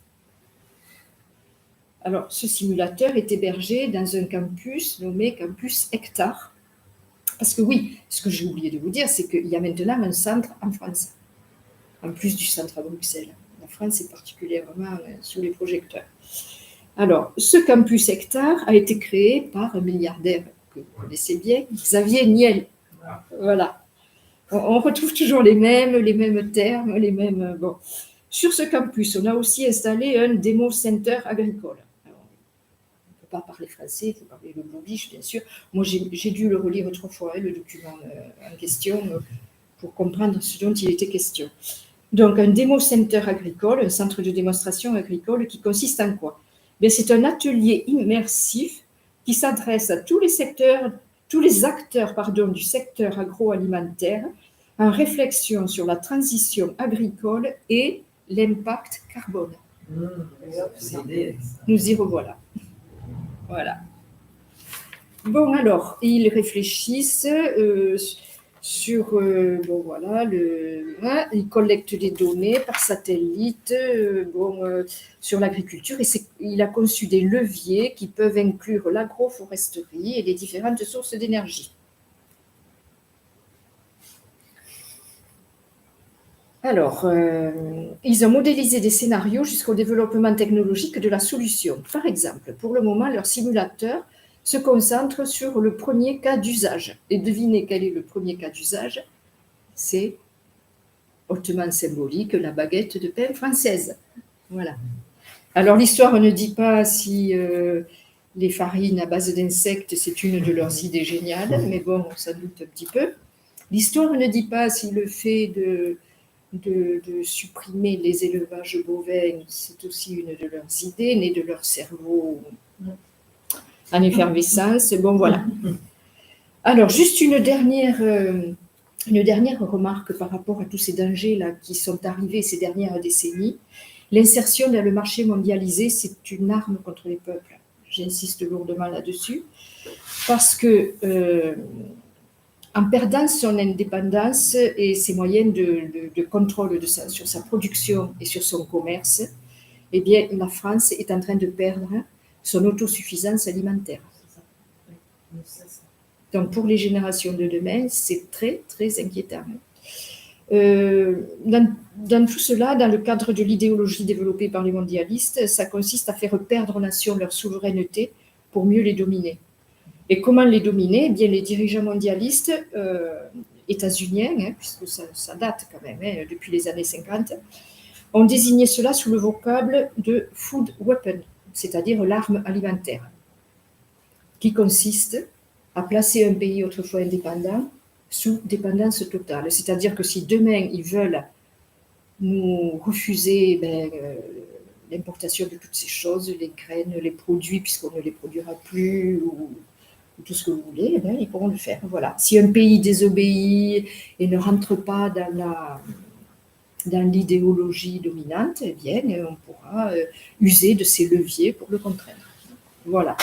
Alors, ce simulateur est hébergé dans un campus nommé Campus Hectare. Parce que oui, ce que j'ai oublié de vous dire, c'est qu'il y a maintenant un centre en France, en plus du centre à Bruxelles. La France est particulièrement sous les projecteurs. Alors, ce Campus Hectare a été créé par un milliardaire que vous connaissez bien, Xavier Niel. Voilà. On retrouve toujours les mêmes termes, les mêmes... Bon. Sur ce campus, on a aussi installé un démo center agricole. Alors, on ne peut pas parler français, il faut parler le boubiche, bien sûr. Moi, j'ai dû le relire 3 fois, le document en question, pour comprendre ce dont il était question. Donc, un démo center agricole, un centre de démonstration agricole qui consiste en quoi? Bien, c'est un atelier immersif qui s'adresse à tous les acteurs du secteur agroalimentaire en réflexion sur la transition agricole et l'impact carbone. Nous y revoilà. Voilà. Bon, alors, ils réfléchissent sur, bon voilà, ils collectent des données par satellite sur l'agriculture et il a conçu des leviers qui peuvent inclure l'agroforesterie et les différentes sources d'énergie. Alors, ils ont modélisé des scénarios jusqu'au développement technologique de la solution. Par exemple, pour le moment, leur simulateur se concentre sur le premier cas d'usage. Et devinez quel est le premier cas d'usage? C'est hautement symbolique, la baguette de pain française. Voilà. Alors, l'histoire ne dit pas si les farines à base d'insectes, c'est une de leurs idées géniales, mais bon, on s'en doute un petit peu. L'histoire ne dit pas si le fait de supprimer les élevages bovins, c'est aussi une de leurs idées, née de leur cerveau en effervescence. Bon, voilà. Alors, juste une dernière remarque par rapport à tous ces dangers-là qui sont arrivés ces dernières décennies. L'insertion dans le marché mondialisé, c'est une arme contre les peuples. J'insiste lourdement là-dessus. Parce que, en perdant son indépendance et ses moyens de contrôle sur sa production et sur son commerce, eh bien, la France est en train de perdre son autosuffisance alimentaire. Donc, pour les générations de demain, c'est très, très inquiétant. Dans tout cela, dans le cadre de l'idéologie développée par les mondialistes, ça consiste à faire perdre aux nations leur souveraineté pour mieux les dominer. Et comment les dominer? Eh bien, les dirigeants mondialistes états-uniens, puisque ça date quand même, depuis les années 50, ont désigné cela sous le vocable de food weapon, c'est-à-dire l'arme alimentaire, qui consiste à placer un pays autrefois indépendant sous dépendance totale. C'est-à-dire que si demain ils veulent nous refuser l'importation de toutes ces choses, les graines, les produits, puisqu'on ne les produira plus, ou tout ce que vous voulez, ils pourront le faire. Voilà. Si un pays désobéit et ne rentre pas dans l'idéologie dominante, eh bien, on pourra user de ces leviers pour le contraindre. Voilà.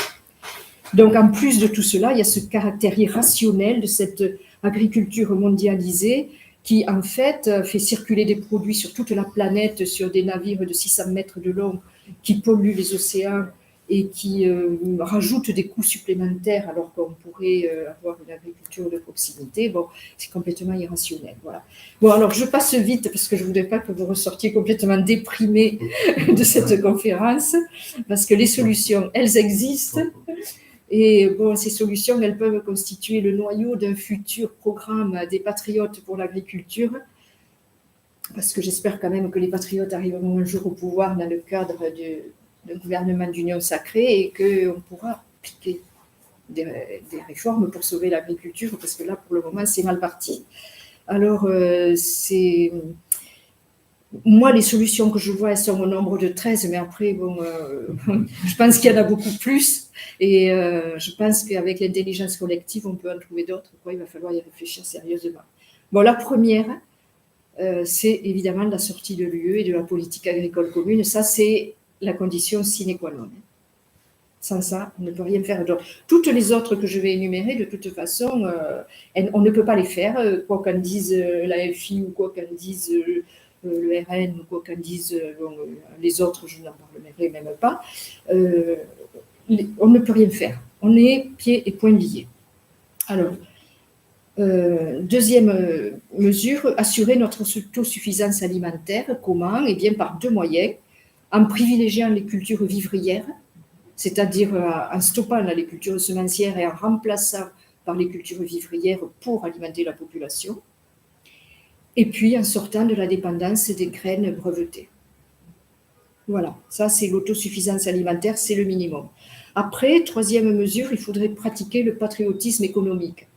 Donc, en plus de tout cela, il y a ce caractère irrationnel de cette agriculture mondialisée qui, en fait circuler des produits sur toute la planète, sur des navires de 600 mètres de long, qui polluent les océans et qui rajoutent des coûts supplémentaires alors qu'on pourrait avoir une agriculture de proximité. Bon, c'est complètement irrationnel. Voilà. Bon, alors, je passe vite parce que je ne voudrais pas que vous ressortiez complètement déprimés de cette conférence, parce que les solutions, elles existent. Et bon, ces solutions, elles peuvent constituer le noyau d'un futur programme des patriotes pour l'agriculture, parce que j'espère quand même que les patriotes arriveront un jour au pouvoir dans le cadre d'un gouvernement d'union sacrée et qu'on pourra appliquer des réformes pour sauver l'agriculture, parce que là, pour le moment, c'est mal parti. Alors, moi, les solutions que je vois, elles sont au nombre de 13, mais après, bon, je pense qu'il y en a beaucoup plus. Et je pense qu'avec l'intelligence collective, on peut en trouver d'autres. Il va falloir y réfléchir sérieusement. Bon, la première, c'est évidemment la sortie de l'UE et de la politique agricole commune. Ça, c'est la condition sine qua non. Sans ça, on ne peut rien faire d'autre. Toutes les autres que je vais énumérer, de toute façon, on ne peut pas les faire, quoi qu'en dise l'AFI ou quoi qu'en dise le RN ou quoi qu'en disent les autres, je n'en parlerai même pas. On ne peut rien faire. On est pieds et poings liés. Alors, deuxième mesure, assurer notre autosuffisance alimentaire. Comment? Eh bien, par deux moyens. En privilégiant les cultures vivrières, c'est-à-dire en stoppant les cultures semencières et en remplaçant par les cultures vivrières pour alimenter la population. Et puis en sortant de la dépendance des graines brevetées. Voilà, ça c'est l'autosuffisance alimentaire, c'est le minimum. Après, troisième mesure, il faudrait pratiquer le patriotisme économique.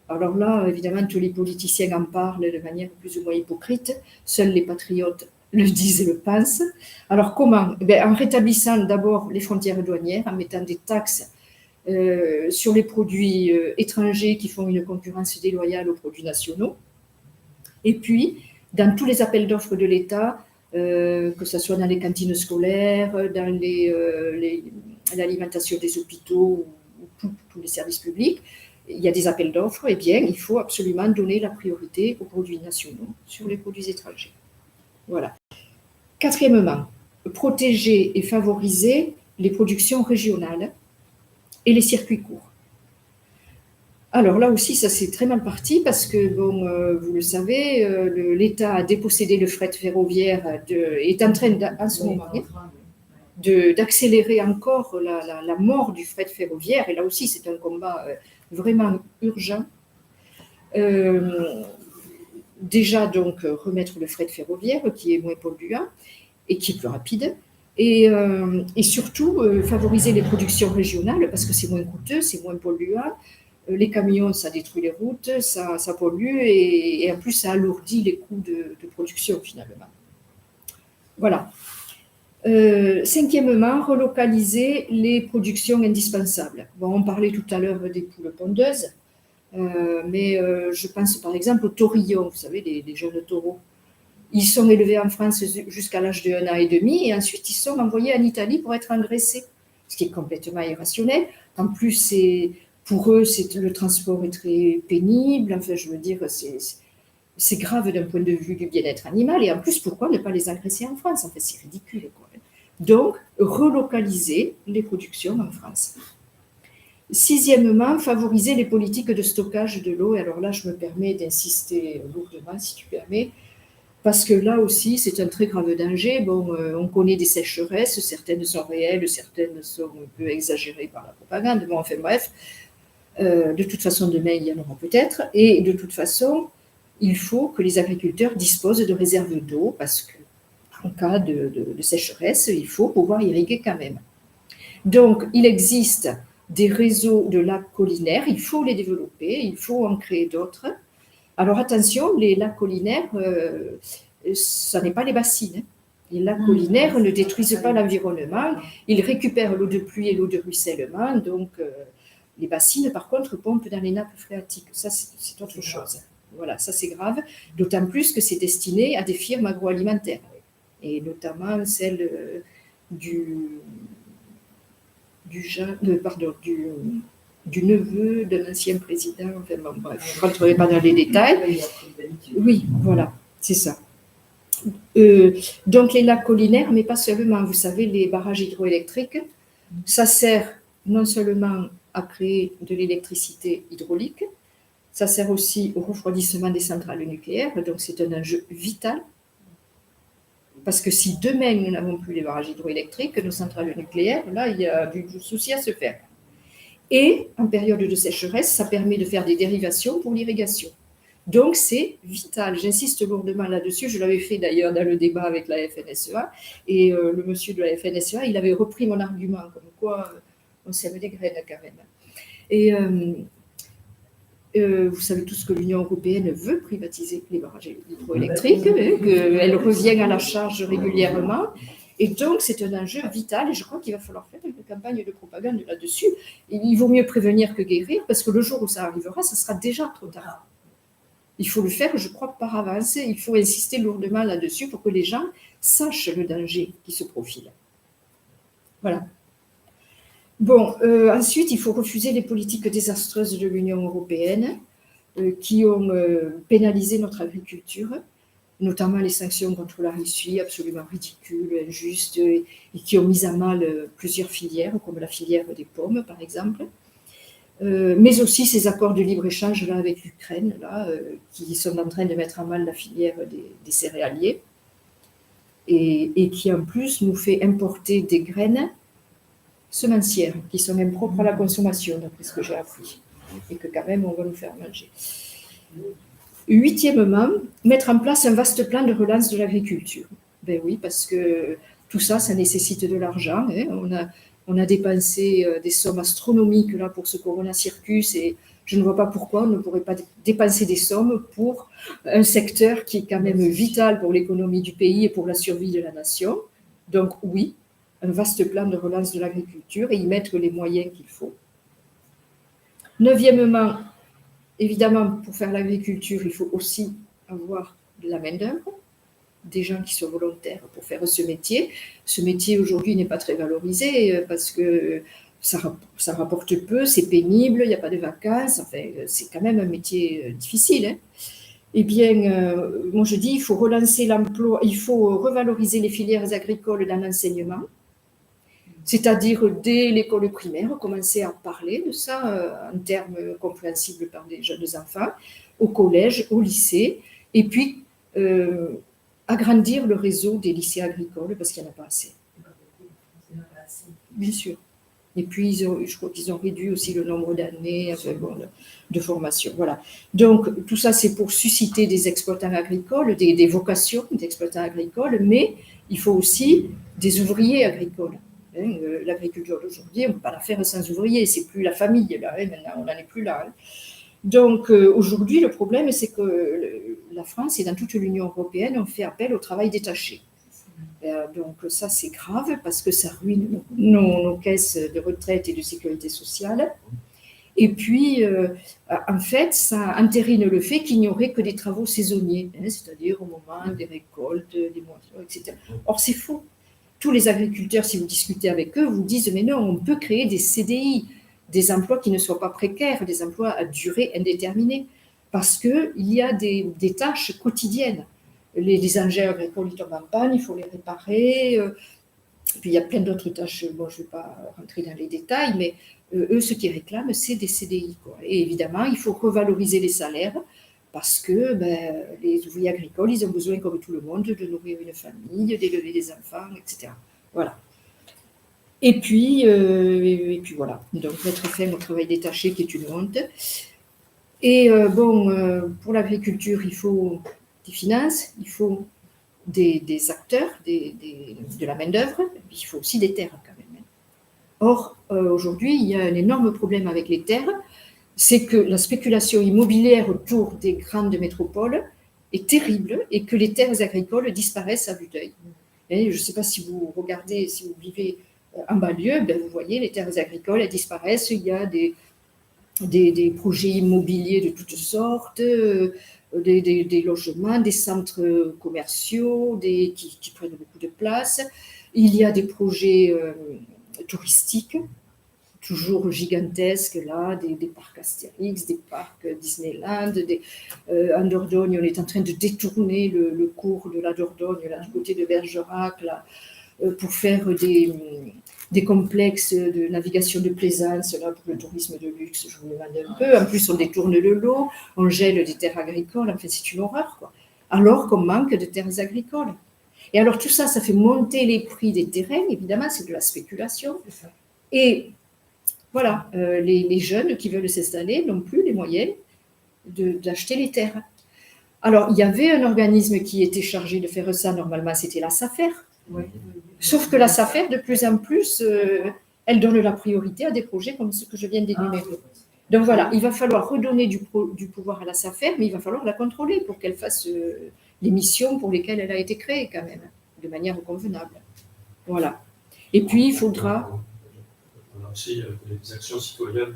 Alors là, évidemment, tous les politiciens en parlent de manière plus ou moins hypocrite. Seuls les patriotes le disent et le pensent. Alors comment? En rétablissant d'abord les frontières douanières, en mettant des taxes sur les produits étrangers qui font une concurrence déloyale aux produits nationaux. Et puis, dans tous les appels d'offres de l'État, que ce soit dans les cantines scolaires, dans l'alimentation des hôpitaux ou tous les services publics, il y a des appels d'offres, eh bien, il faut absolument donner la priorité aux produits nationaux sur les produits étrangers. Voilà. Quatrièmement, protéger et favoriser les productions régionales et les circuits courts. Alors là aussi, ça c'est très mal parti parce que, bon, vous le savez, l'État a dépossédé le fret ferroviaire, est en train, en ce moment, d'accélérer encore la mort du fret ferroviaire. Et là aussi, c'est un combat vraiment urgent. Déjà, donc, remettre le fret ferroviaire qui est moins polluant et qui est plus rapide. Et surtout, favoriser les productions régionales parce que c'est moins coûteux, c'est moins polluant. Les camions, ça détruit les routes, ça pollue et en plus, ça alourdit les coûts de production finalement. Voilà. Cinquièmement, relocaliser les productions indispensables. Bon, on parlait tout à l'heure des poules pondeuses, mais je pense par exemple aux taurillons, vous savez, les jeunes taureaux. Ils sont élevés en France jusqu'à l'âge de 1 an et demi et ensuite ils sont envoyés en Italie pour être engraissés, ce qui est complètement irrationnel. En plus, pour eux, le transport est très pénible. Enfin, je veux dire, c'est grave d'un point de vue du bien-être animal. Et en plus, pourquoi ne pas les engraisser en France? En fait, c'est ridicule, quoi. Donc, relocaliser les productions en France. Sixièmement, favoriser les politiques de stockage de l'eau. Et alors là, je me permets d'insister lourdement, si tu permets, parce que là aussi, c'est un très grave danger. Bon, on connaît des sécheresses, certaines sont réelles, certaines sont un peu exagérées par la propagande. Bon, enfin bref, de toute façon, demain, il y en aura peut-être. Et de toute façon, il faut que les agriculteurs disposent de réserves d'eau, parce qu'en cas de sécheresse, il faut pouvoir irriguer quand même. Donc, il existe des réseaux de lacs collinaires, il faut les développer, il faut en créer d'autres. Alors attention, les lacs collinaires, ça n'est pas les bassines. Les lacs collinaires ne détruisent pas l'environnement, ils récupèrent l'eau de pluie et l'eau de ruissellement, donc les bassines, par contre, pompent dans les nappes phréatiques. Ça, c'est autre chose. Voilà, ça c'est grave, d'autant plus que c'est destiné à des firmes agroalimentaires, et notamment celle du neveu d'un ancien président. Enfin, bon, bref, je ne rentrerai pas dans les détails. Oui, voilà, c'est ça. Donc les lacs collinaires, mais pas seulement. Vous savez, les barrages hydroélectriques, ça sert non seulement à créer de l'électricité hydraulique, ça sert aussi au refroidissement des centrales nucléaires, donc c'est un enjeu vital. Parce que si demain nous n'avons plus les barrages hydroélectriques, nos centrales nucléaires, là, il y a du souci à se faire. Et en période de sécheresse, ça permet de faire des dérivations pour l'irrigation. Donc c'est vital, j'insiste lourdement là-dessus, je l'avais fait d'ailleurs dans le débat avec la FNSEA, et le monsieur de la FNSEA, il avait repris mon argument, comme quoi on sème des graines quand même. Et vous savez tous que l'Union européenne veut privatiser les barrages hydroélectriques, qu'elle revient à la charge régulièrement, et donc c'est un enjeu vital, et je crois qu'il va falloir faire une campagne de propagande là-dessus. Il vaut mieux prévenir que guérir, parce que le jour où ça arrivera, ça sera déjà trop tard. Il faut le faire, je crois, par avance. Il faut insister lourdement là-dessus pour que les gens sachent le danger qui se profile. Voilà. Bon, ensuite, il faut refuser les politiques désastreuses de l'Union européenne qui ont pénalisé notre agriculture, notamment les sanctions contre la Russie, absolument ridicules, injustes, et qui ont mis à mal plusieurs filières, comme la filière des pommes, par exemple. Mais aussi ces accords de libre-échange là, avec l'Ukraine, qui sont en train de mettre à mal la filière des céréaliers, et qui en plus nous fait importer des graines semencières, qui sont même propres à la consommation, d'après ce que j'ai appris, et que quand même on va nous faire manger. Huitièmement, mettre en place un vaste plan de relance de l'agriculture. Ben oui, parce que tout ça, ça nécessite de l'argent. Hein. On a dépensé des sommes astronomiques là, pour ce Corona Circus, et je ne vois pas pourquoi on ne pourrait pas dépenser des sommes pour un secteur qui est quand même vital pour l'économie du pays et pour la survie de la nation. Donc oui, un vaste plan de relance de l'agriculture et y mettre les moyens qu'il faut. Neuvièmement, évidemment, pour faire l'agriculture, il faut aussi avoir de la main-d'œuvre, des gens qui sont volontaires pour faire ce métier. Ce métier aujourd'hui n'est pas très valorisé parce que ça rapporte peu, c'est pénible, il n'y a pas de vacances, enfin, c'est quand même un métier difficile. Hein. Eh bien, moi je dis, il faut relancer l'emploi, il faut revaloriser les filières agricoles dans l'enseignement, c'est-à-dire dès l'école primaire, commencer à parler de ça en termes compréhensibles par des jeunes enfants, au collège, au lycée, et puis agrandir le réseau des lycées agricoles parce qu'il n'y en a pas assez. Bien sûr. Et puis, je crois qu'ils ont réduit aussi le nombre d'années de formation. Voilà. Donc, tout ça, c'est pour susciter des exploitants agricoles, des vocations d'exploitants agricoles, mais il faut aussi des ouvriers agricoles. L'agriculture d'aujourd'hui, on ne peut pas la faire sans ouvriers. C'est plus la famille, là. Maintenant, on n'en est plus là. Donc, aujourd'hui, le problème, c'est que la France et dans toute l'Union européenne, on fait appel au travail détaché. Donc ça, c'est grave parce que ça ruine nos caisses de retraite et de sécurité sociale. Et puis, en fait, ça entérine le fait qu'il n'y aurait que des travaux saisonniers, c'est-à-dire au moment des récoltes, des moissons, etc. Or, c'est faux. Tous les agriculteurs, si vous discutez avec eux, vous disent « mais non, on peut créer des CDI, des emplois qui ne soient pas précaires, des emplois à durée indéterminée, parce qu'il y a des tâches quotidiennes. Les engins agricoles, ils tombent en panne, il faut les réparer. Puis il y a plein d'autres tâches, bon, je ne vais pas rentrer dans les détails, mais eux, ce qu'ils réclament, c'est des CDI, quoi. Et évidemment, il faut revaloriser les salaires parce que les ouvriers agricoles, ils ont besoin, comme tout le monde, de nourrir une famille, d'élever des enfants, etc. Voilà. Et puis voilà. Donc, mettre fin au travail détaché, qui est une honte. Et pour l'agriculture, il faut des finances, il faut des acteurs, de la main-d'œuvre, il faut aussi des terres quand même. Or, aujourd'hui, il y a un énorme problème avec les terres, c'est que la spéculation immobilière autour des grandes métropoles est terrible et que les terres agricoles disparaissent à vue d'œil. Je ne sais pas si vous regardez, si vous vivez en banlieue, vous voyez, les terres agricoles, elles disparaissent, il y a des projets immobiliers de toutes sortes, des logements, des centres commerciaux qui prennent beaucoup de place. Il y a des projets touristiques, toujours gigantesques, là, des parcs Astérix, des parcs Disneyland. En Dordogne, on est en train de détourner le cours de la Dordogne, là, du côté de Bergerac, là, pour faire des complexes de navigation de plaisance, là, pour le tourisme de luxe, je vous le demande un peu. En plus, on détourne le lot, on gèle des terres agricoles, en fait, c'est une horreur, quoi. Alors qu'on manque de terres agricoles. Et alors, tout ça, ça fait monter les prix des terrains, évidemment, c'est de la spéculation. Et voilà, les jeunes qui veulent s'installer n'ont plus les moyens d'acheter les terres. Alors, il y avait un organisme qui était chargé de faire ça, normalement, c'était la SAFER. Ouais. Sauf que la SAFER, de plus en plus, elle donne la priorité à des projets comme ce que je viens d'énumérer. Donc voilà, il va falloir redonner du pouvoir à la SAFER, mais il va falloir la contrôler pour qu'elle fasse les missions pour lesquelles elle a été créée quand même, de manière convenable. Voilà. Et puis, il faudra... On a aussi des actions citoyennes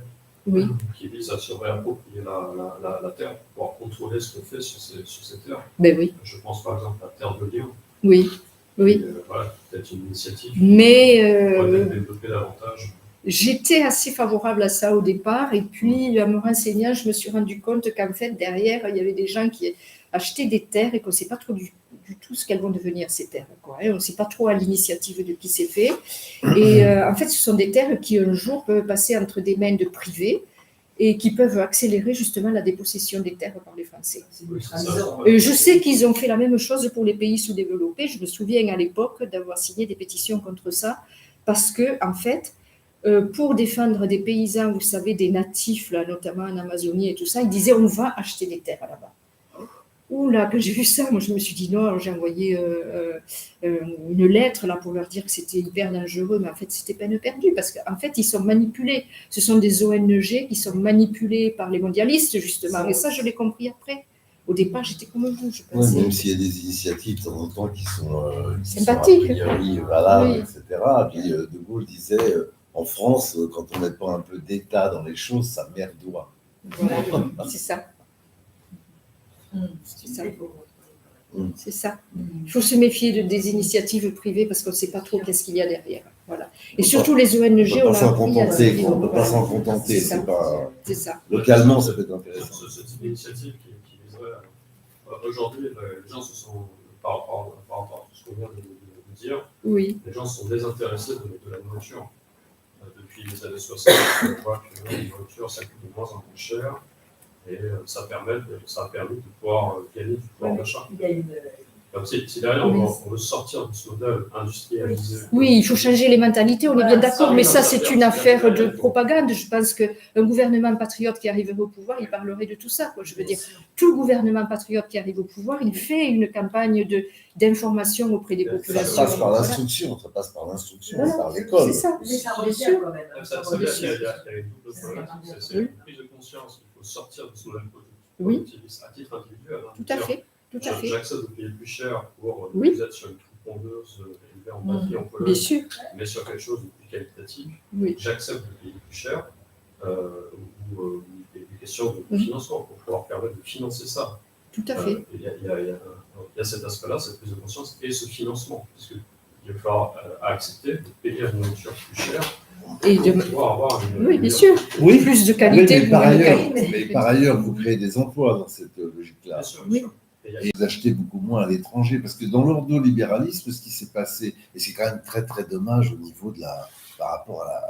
qui visent à se réapproprier la terre pour pouvoir contrôler ce qu'on fait sur ces terres. Ben oui. Je pense par exemple à la terre de Lyon. Oui. Oui. Voilà, peut-être une initiative mais pour développer davantage. J'étais assez favorable à ça au départ, et puis en me renseignant, je me suis rendu compte qu'en fait, derrière, il y avait des gens qui achetaient des terres et qu'on ne sait pas trop du tout ce qu'elles vont devenir, ces terres, quoi. On ne sait pas trop à l'initiative de qui c'est fait. Et en fait, ce sont des terres qui, un jour, peuvent passer entre des mains de privés et qui peuvent accélérer justement la dépossession des terres par les Français. Je sais qu'ils ont fait la même chose pour les pays sous-développés. Je me souviens à l'époque d'avoir signé des pétitions contre ça, parce que, en fait, pour défendre des paysans, vous savez, des natifs, là, notamment en Amazonie et tout ça, ils disaient on va acheter des terres là-bas. Ouh là, quand j'ai vu ça, moi je me suis dit non, alors j'ai envoyé une lettre là pour leur dire que c'était hyper dangereux, mais en fait c'était peine perdue parce qu'en fait ils sont manipulés. Ce sont des ONG qui sont manipulés par les mondialistes justement, et ça je l'ai compris après. Au départ, j'étais comme vous, je pensais. Oui, même s'il y a des initiatives de temps en temps qui sont sympathiques, valables, etc. Puis De Gaulle disait en France, quand on met pas un peu d'État dans les choses, ça merdoie. Voilà, c'est ça. C'est ça. C'est ça. Il faut se méfier des initiatives privées parce qu'on ne sait pas trop qu'est-ce qu'il y a derrière. Voilà. Et surtout les ONG, on ne peut pas s'en contenter. C'est ça. Localement, ça peut être intéressant. Ce type d'initiative qui viserait. Aujourd'hui, les gens se sont, par rapport à ce qu'on vient de dire, les gens sont désintéressés de la nourriture. Depuis les années 60, on voit que la nourriture, ça coûte de moins en moins cher. Et ça a permis de pouvoir gagner du pouvoir d'achat. Il y a une Si derrière on veut sortir de ce modèle industrialisé. Oui, il faut changer les mentalités, on est bien d'accord, mais ça c'est une affaire de propagande. Je pense qu'un gouvernement patriote qui arriverait au pouvoir, il parlerait de tout ça, quoi. Je veux dire, tout gouvernement patriote qui arrive au pouvoir, il fait une campagne d'information auprès des populations. Ça passe par l'instruction, par l'école. C'est ça, Mais ça bien revient sûr. quand même. Ça veut dire qu'il y a une double problématique. C'est une prise de conscience qu'il faut sortir de ce modèle productiviste à titre individuel. Tout à fait. Tout à fait. J'accepte de payer plus cher pour oui. être sur une troupe pondeuse élevée en batterie en Pologne, bien sûr. mais sur quelque chose de plus qualitatif. Oui. J'accepte de payer plus cher ou des questions de financement pour pouvoir permettre de financer ça. Tout à fait. Il y a cet aspect-là, cette prise de conscience et ce financement, puisqu'il va falloir accepter de payer une nourriture plus chère. Et de pouvoir avoir oui, bien sûr. Oui. Plus de qualité. Oui, mais par ailleurs, vous créez des emplois dans cette logique-là. Bien sûr. Oui. Et vous achetez beaucoup moins à l'étranger, parce que dans l'ordolibéralisme, ce qui s'est passé, et c'est quand même très très dommage au niveau de par rapport à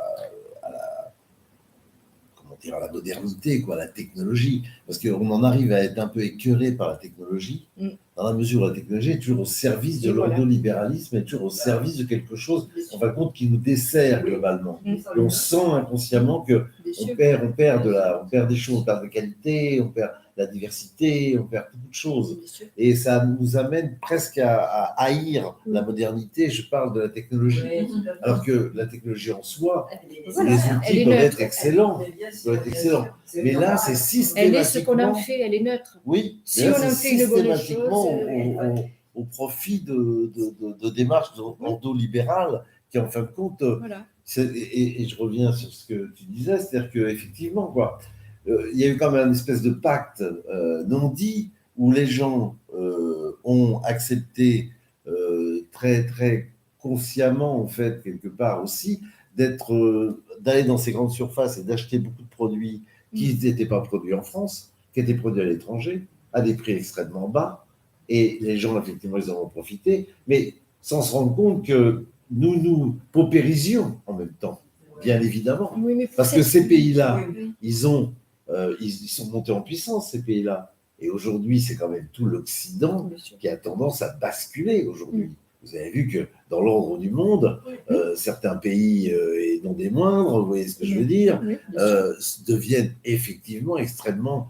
la modernité, quoi, à la technologie, parce qu'on en arrive à être un peu écœuré par la technologie, dans la mesure où la technologie est toujours au service de l'ordolibéralisme, est toujours au service de quelque chose, en fin de compte, qui nous dessert globalement. Et on sent inconsciemment que on perd des choses, on perd de qualité, on perd la diversité, on perd beaucoup de choses. Et ça nous amène presque à haïr la modernité. Je parle de la technologie. Alors que la technologie en soi, les outils peuvent être excellents. Mais là, c'est systématiquement... Elle est ce qu'on en fait, elle est neutre. Oui, si on en fait une bonne chose... au profit de démarches ordolibérales qui, en fin de compte... Voilà. Et je reviens sur ce que tu disais, c'est-à-dire qu'effectivement, quoi... il y a eu quand même une espèce de pacte non dit où les gens ont accepté très très consciemment en fait quelque part aussi d'aller dans ces grandes surfaces et d'acheter beaucoup de produits qui n'étaient pas produits en France, qui étaient produits à l'étranger à des prix extrêmement bas, et les gens effectivement ils en ont profité, mais sans se rendre compte que nous paupérisions en même temps, bien évidemment, parce que ces pays-là ils sont montés en puissance, ces pays-là. Et aujourd'hui, c'est quand même tout l'Occident qui a tendance à basculer aujourd'hui. Vous avez vu que dans l'ordre du monde, certains pays, et non des moindres, vous voyez ce que je veux dire, deviennent effectivement extrêmement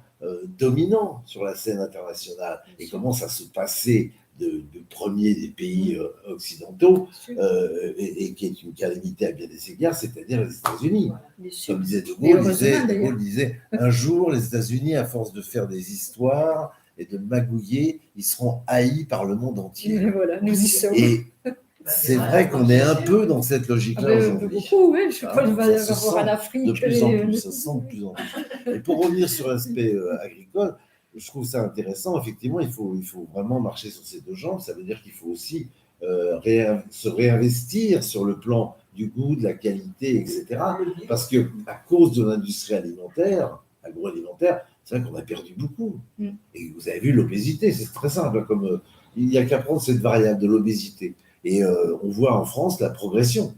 dominants sur la scène internationale et commencent à se passer de premier des pays occidentaux, et qui est une calamité à bien des égards, c'est-à-dire les États-Unis. Comme disait De Gaulle, disait un jour, les États-Unis, à force de faire des histoires et de magouiller, ils seront haïs par le monde entier. Et voilà, nous y sommes. Et c'est vrai qu'on est un peu dans cette logique-là aujourd'hui. Beaucoup, oui. Je crois qu'il va y avoir en Afrique. De plus en plus, ça sent de plus en plus. Et pour revenir sur l'aspect agricole, je trouve ça intéressant. Effectivement, il faut vraiment marcher sur ses deux jambes. Ça veut dire qu'il faut aussi se réinvestir sur le plan du goût, de la qualité, etc. Parce que à cause de l'industrie agroalimentaire, c'est vrai qu'on a perdu beaucoup. Et vous avez vu l'obésité, c'est très simple. Comme il n'y a qu'à prendre cette variable de l'obésité. Et on voit en France la progression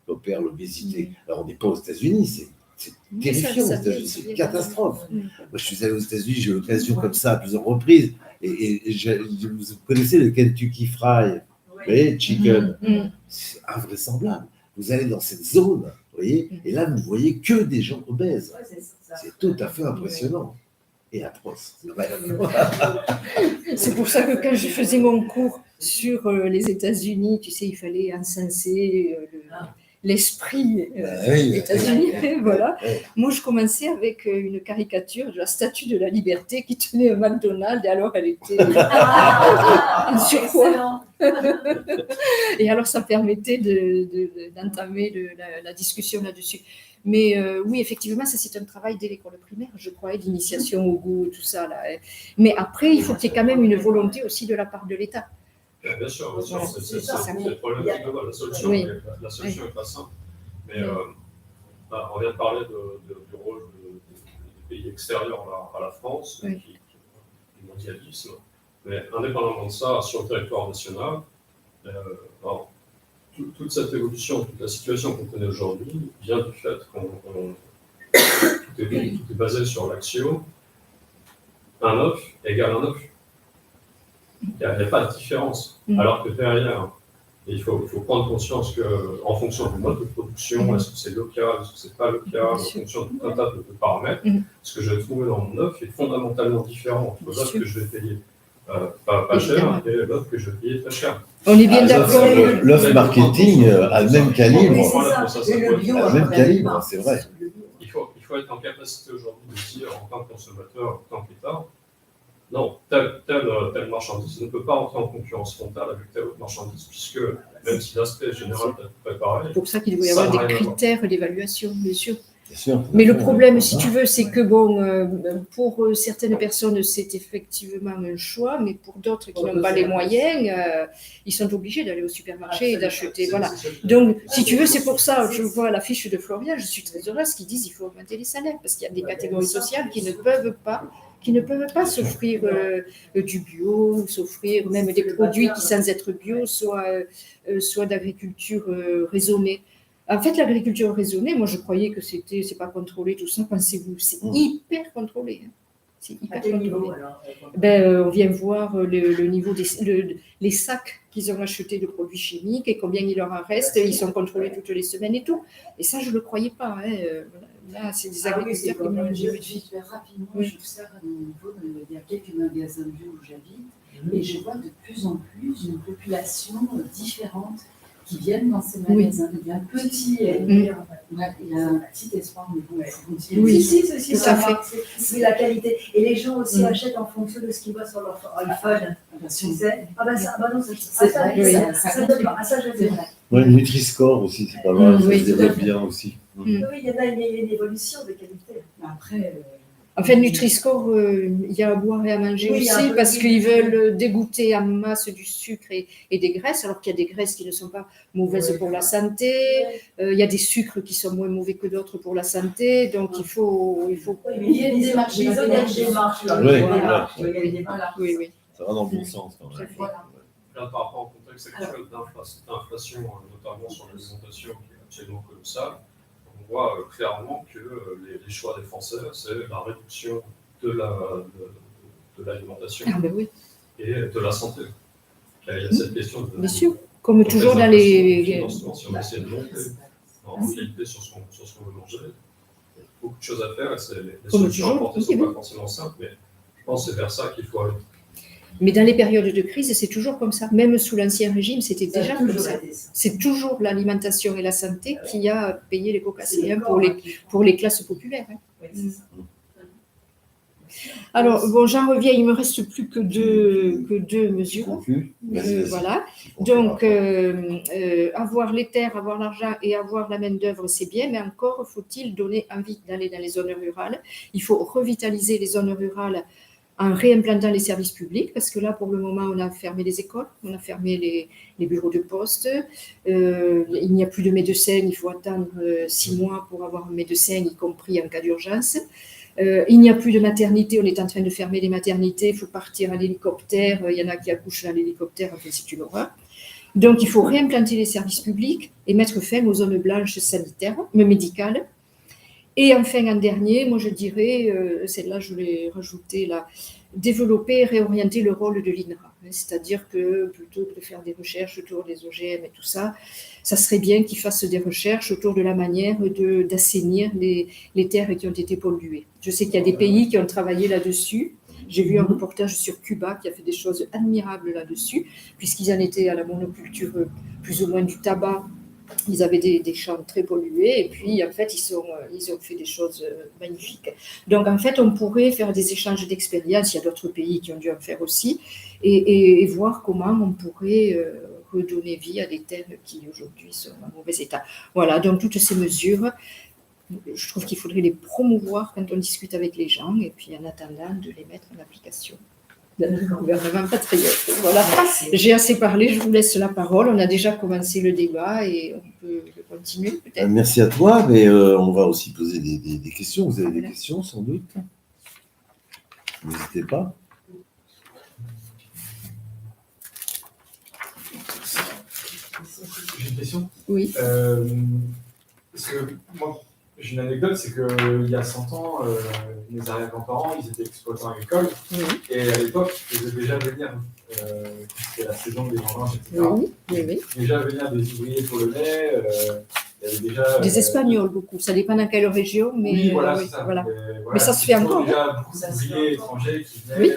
qu'opère l'obésité. Alors on n'est pas aux États-Unis, c'est terrifiant aux États-Unis, c'est une catastrophe. Moi, je suis allé aux États-Unis, j'ai eu l'occasion comme ça à plusieurs reprises. Et vous connaissez le Kentucky Fried Chicken, c'est invraisemblable. Vous allez dans cette zone, vous voyez, et là, vous ne voyez que des gens obèses. C'est tout à fait impressionnant. Et atroce. C'est pour ça que quand je faisais mon cours sur les États-Unis, tu sais, il fallait encenser l'esprit États-Unis. Voilà. Moi, je commençais avec une caricature de la Statue de la Liberté qui tenait un McDonald's, et alors elle était en surpoids. Et alors, ça permettait d'entamer la discussion là-dessus. Mais oui, effectivement, ça c'est un travail dès l'école primaire, je crois, d'initiation au goût, tout ça. Là. Mais après, il faut qu'il y ait quand même une volonté aussi de la part de l'État. Bien sûr, c'est le problème global. La solution est pas simple. Mais on vient de parler du rôle des pays extérieurs à la France, du mondialisme. Mais indépendamment de ça, sur le territoire national, toute cette évolution, toute la situation qu'on connaît aujourd'hui vient du fait qu'on tout est basé sur l'axiome un œuf égale un œuf. Il n'y a pas de différence. Alors que derrière, il faut prendre conscience qu'en fonction du mode de production, est-ce que c'est local, est-ce que c'est pas local, en fonction de tout un tas de paramètres, ce que je vais trouver dans mon œuf est fondamentalement différent entre l'œuf que je vais payer pas cher et l'œuf que je vais payer très cher. On est bien d'accord. L'œuf marketing a le même calibre. Le bio a le même calibre, c'est vrai. Il faut être en capacité aujourd'hui de dire, en tant que consommateur, en tant qu'État, non, telle marchandise ne peut pas entrer en concurrence frontale avec telle autre marchandise, puisque même si l'aspect général est préparé. C'est pour ça qu'il doit y avoir des critères d'évaluation, bien sûr. Bien sûr. Mais le problème, si tu veux, c'est que pour certaines personnes, c'est effectivement un choix, mais pour d'autres qui n'ont pas les moyens, ils sont obligés d'aller au supermarché et d'acheter. Voilà. Donc, si tu veux, c'est pour ça, je vois l'affiche de Florian, je suis très heureuse qu'ils disent qu'il faut augmenter les salaires, parce qu'il y a des catégories sociales qui ne peuvent pas s'offrir du bio, ou s'offrir même des produits qui, sans être bio, soient d'agriculture raisonnée. En fait, l'agriculture raisonnée, moi je croyais que c'est pas contrôlé, tout ça, pensez-vous, c'est hyper contrôlé. C'est hyper contrôlé. Niveau, alors, on vient voir le niveau les sacs qu'ils ont achetés de produits chimiques et combien il leur en reste, ils sont contrôlés toutes les semaines et tout. Et ça, je ne le croyais pas. Là, c'est des agriculteurs qui m'ont dit. Rapidement, j'observe à mon niveau, il y a quelques magasins bio où j'habite, et je vois de plus en plus une population différente qui viennent dans ces magasins. Il y a un petit, il y a un petit espoir, mais bon, il faut continuer. Oui, si, ça marche. C'est la qualité. Et les gens aussi achètent en fonction de ce qu'ils voient sur leur iPhone. Tu sais, non, ça donne pas. Ça, je dirais. Le Nutri-Score aussi, c'est pas mal, ça se développe bien aussi. Oui, il y en a une évolution de qualité. Après. En fait, Nutri-Score, il y a à boire et à manger aussi, parce qu'ils veulent dégoûter en masse du sucre et des graisses, alors qu'il y a des graisses qui ne sont pas mauvaises pour la santé. Il y a des sucres qui sont moins mauvais que d'autres pour la santé, donc il faut. Oui, mais il y a une démarche. Il y a une démarche. Oui. Ça va dans le bon sens quand même. Là, par rapport au contexte actuel d'inflation, notamment sur l'alimentation, qui est absolument colossale, on voit clairement que les choix des Français, c'est la réduction de l'alimentation et de la santé. Il y a cette question de... Bien sûr, comme toujours dans les... Si on essaie de monter en qualité sur ce qu'on veut manger, il y a beaucoup de choses à faire et les solutions apportées ne sont pas forcément simples, mais je pense que c'est vers ça qu'il faut aller. Mais dans les périodes de crise, c'est toujours comme ça. Même sous l'Ancien Régime, c'était déjà comme ça. C'est toujours l'alimentation et la santé qui a payé les pots cassés pour les classes populaires. Alors, j'en reviens, il ne me reste plus que deux mesures. Voilà. Donc, avoir les terres, avoir l'argent et avoir la main-d'œuvre, c'est bien, mais encore faut-il donner envie d'aller dans les zones rurales. Il faut revitaliser les zones rurales en réimplantant les services publics, parce que là, pour le moment, on a fermé les écoles, on a fermé les bureaux de poste, il n'y a plus de médecins, il faut attendre 6 mois pour avoir un médecin, y compris en cas d'urgence. Il n'y a plus de maternité, on est en train de fermer les maternités, il faut partir à l'hélicoptère, il y en a qui accouchent à l'hélicoptère, enfin, c'est une horreur. Donc, il faut réimplanter les services publics et mettre fin aux zones blanches sanitaires, mais médicales. Et enfin, en dernier, moi je dirais, celle-là je l'ai rajoutée là, développer et réorienter le rôle de l'INRA. C'est-à-dire que plutôt que de faire des recherches autour des OGM et tout ça, ça serait bien qu'ils fassent des recherches autour de la manière d'assainir les terres qui ont été polluées. Je sais qu'il y a des pays qui ont travaillé là-dessus. J'ai vu un reportage sur Cuba qui a fait des choses admirables là-dessus, puisqu'ils en étaient à la monoculture plus ou moins du tabac. Ils avaient des champs très pollués et puis en fait ils ont fait des choses magnifiques. Donc en fait on pourrait faire des échanges d'expériences, il y a d'autres pays qui ont dû en faire aussi, et voir comment on pourrait redonner vie à des terres qui aujourd'hui sont en mauvais état. Voilà, donc toutes ces mesures, je trouve qu'il faudrait les promouvoir quand on discute avec les gens et puis en attendant de les mettre en application. Le gouvernement patriote. Voilà, j'ai assez parlé, je vous laisse la parole. On a déjà commencé le débat et on peut continuer peut-être. Merci à toi, mais on va aussi poser des questions. Vous avez des questions sans doute? N'hésitez pas. J'ai une question. Oui. Parce que moi, J'ai une anecdote, c'est qu'il y a 100 ans, mes arrière-grands-parents, ils étaient exploitants agricoles. Et à l'époque, ils faisaient déjà venir, c'était la saison des vendanges, etc. Déjà venir des ouvriers polonais. Il y avait déjà, des Espagnols, beaucoup. Ça dépend dans quelle région, mais oui, voilà, c'est ça. Voilà. Voilà, mais ça se fait encore. Il y a déjà beaucoup d'ouvriers étrangers qui venaient.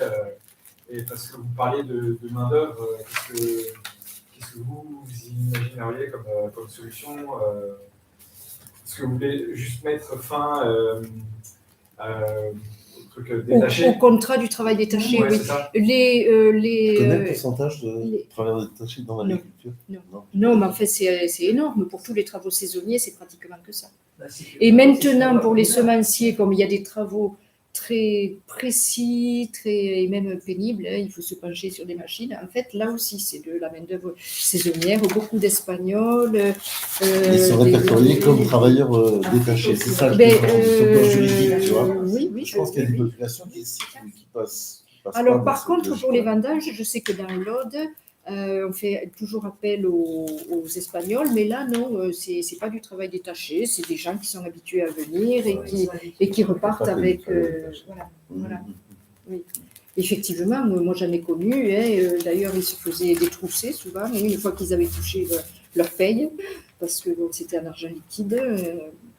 Et parce que vous parliez de main-d'œuvre, qu'est-ce que vous imagineriez comme solution est-ce que vous voulez juste mettre fin au truc détaché au contrat du travail détaché, oui. C'est ça. Tu connais le pourcentage de travailleurs détachés dans l'agriculture? Non, mais en fait, c'est énorme. Pour tous les travaux saisonniers, c'est pratiquement que ça. Et maintenant, pour les semenciers, comme il y a des travaux très précis, et même pénibles, il faut se pencher sur des machines. En fait, là aussi, c'est de la main-d'œuvre saisonnière, beaucoup d'Espagnols. Ils sont répertoriés comme travailleurs détachés, c'est ça le plan juridique, tu vois. Oui, je pense qu'il y a des populations qui passent. Alors, par contre, pour les vendanges, je sais que dans l'Aude, on fait toujours appel aux Espagnols, mais là, non, c'est pas du travail détaché, c'est des gens qui sont habitués à venir et qui repartent avec. Voilà. Oui. Effectivement, moi j'en ai connu, d'ailleurs ils se faisaient détrousser souvent, une fois qu'ils avaient touché leur paye, parce que c'était un argent liquide.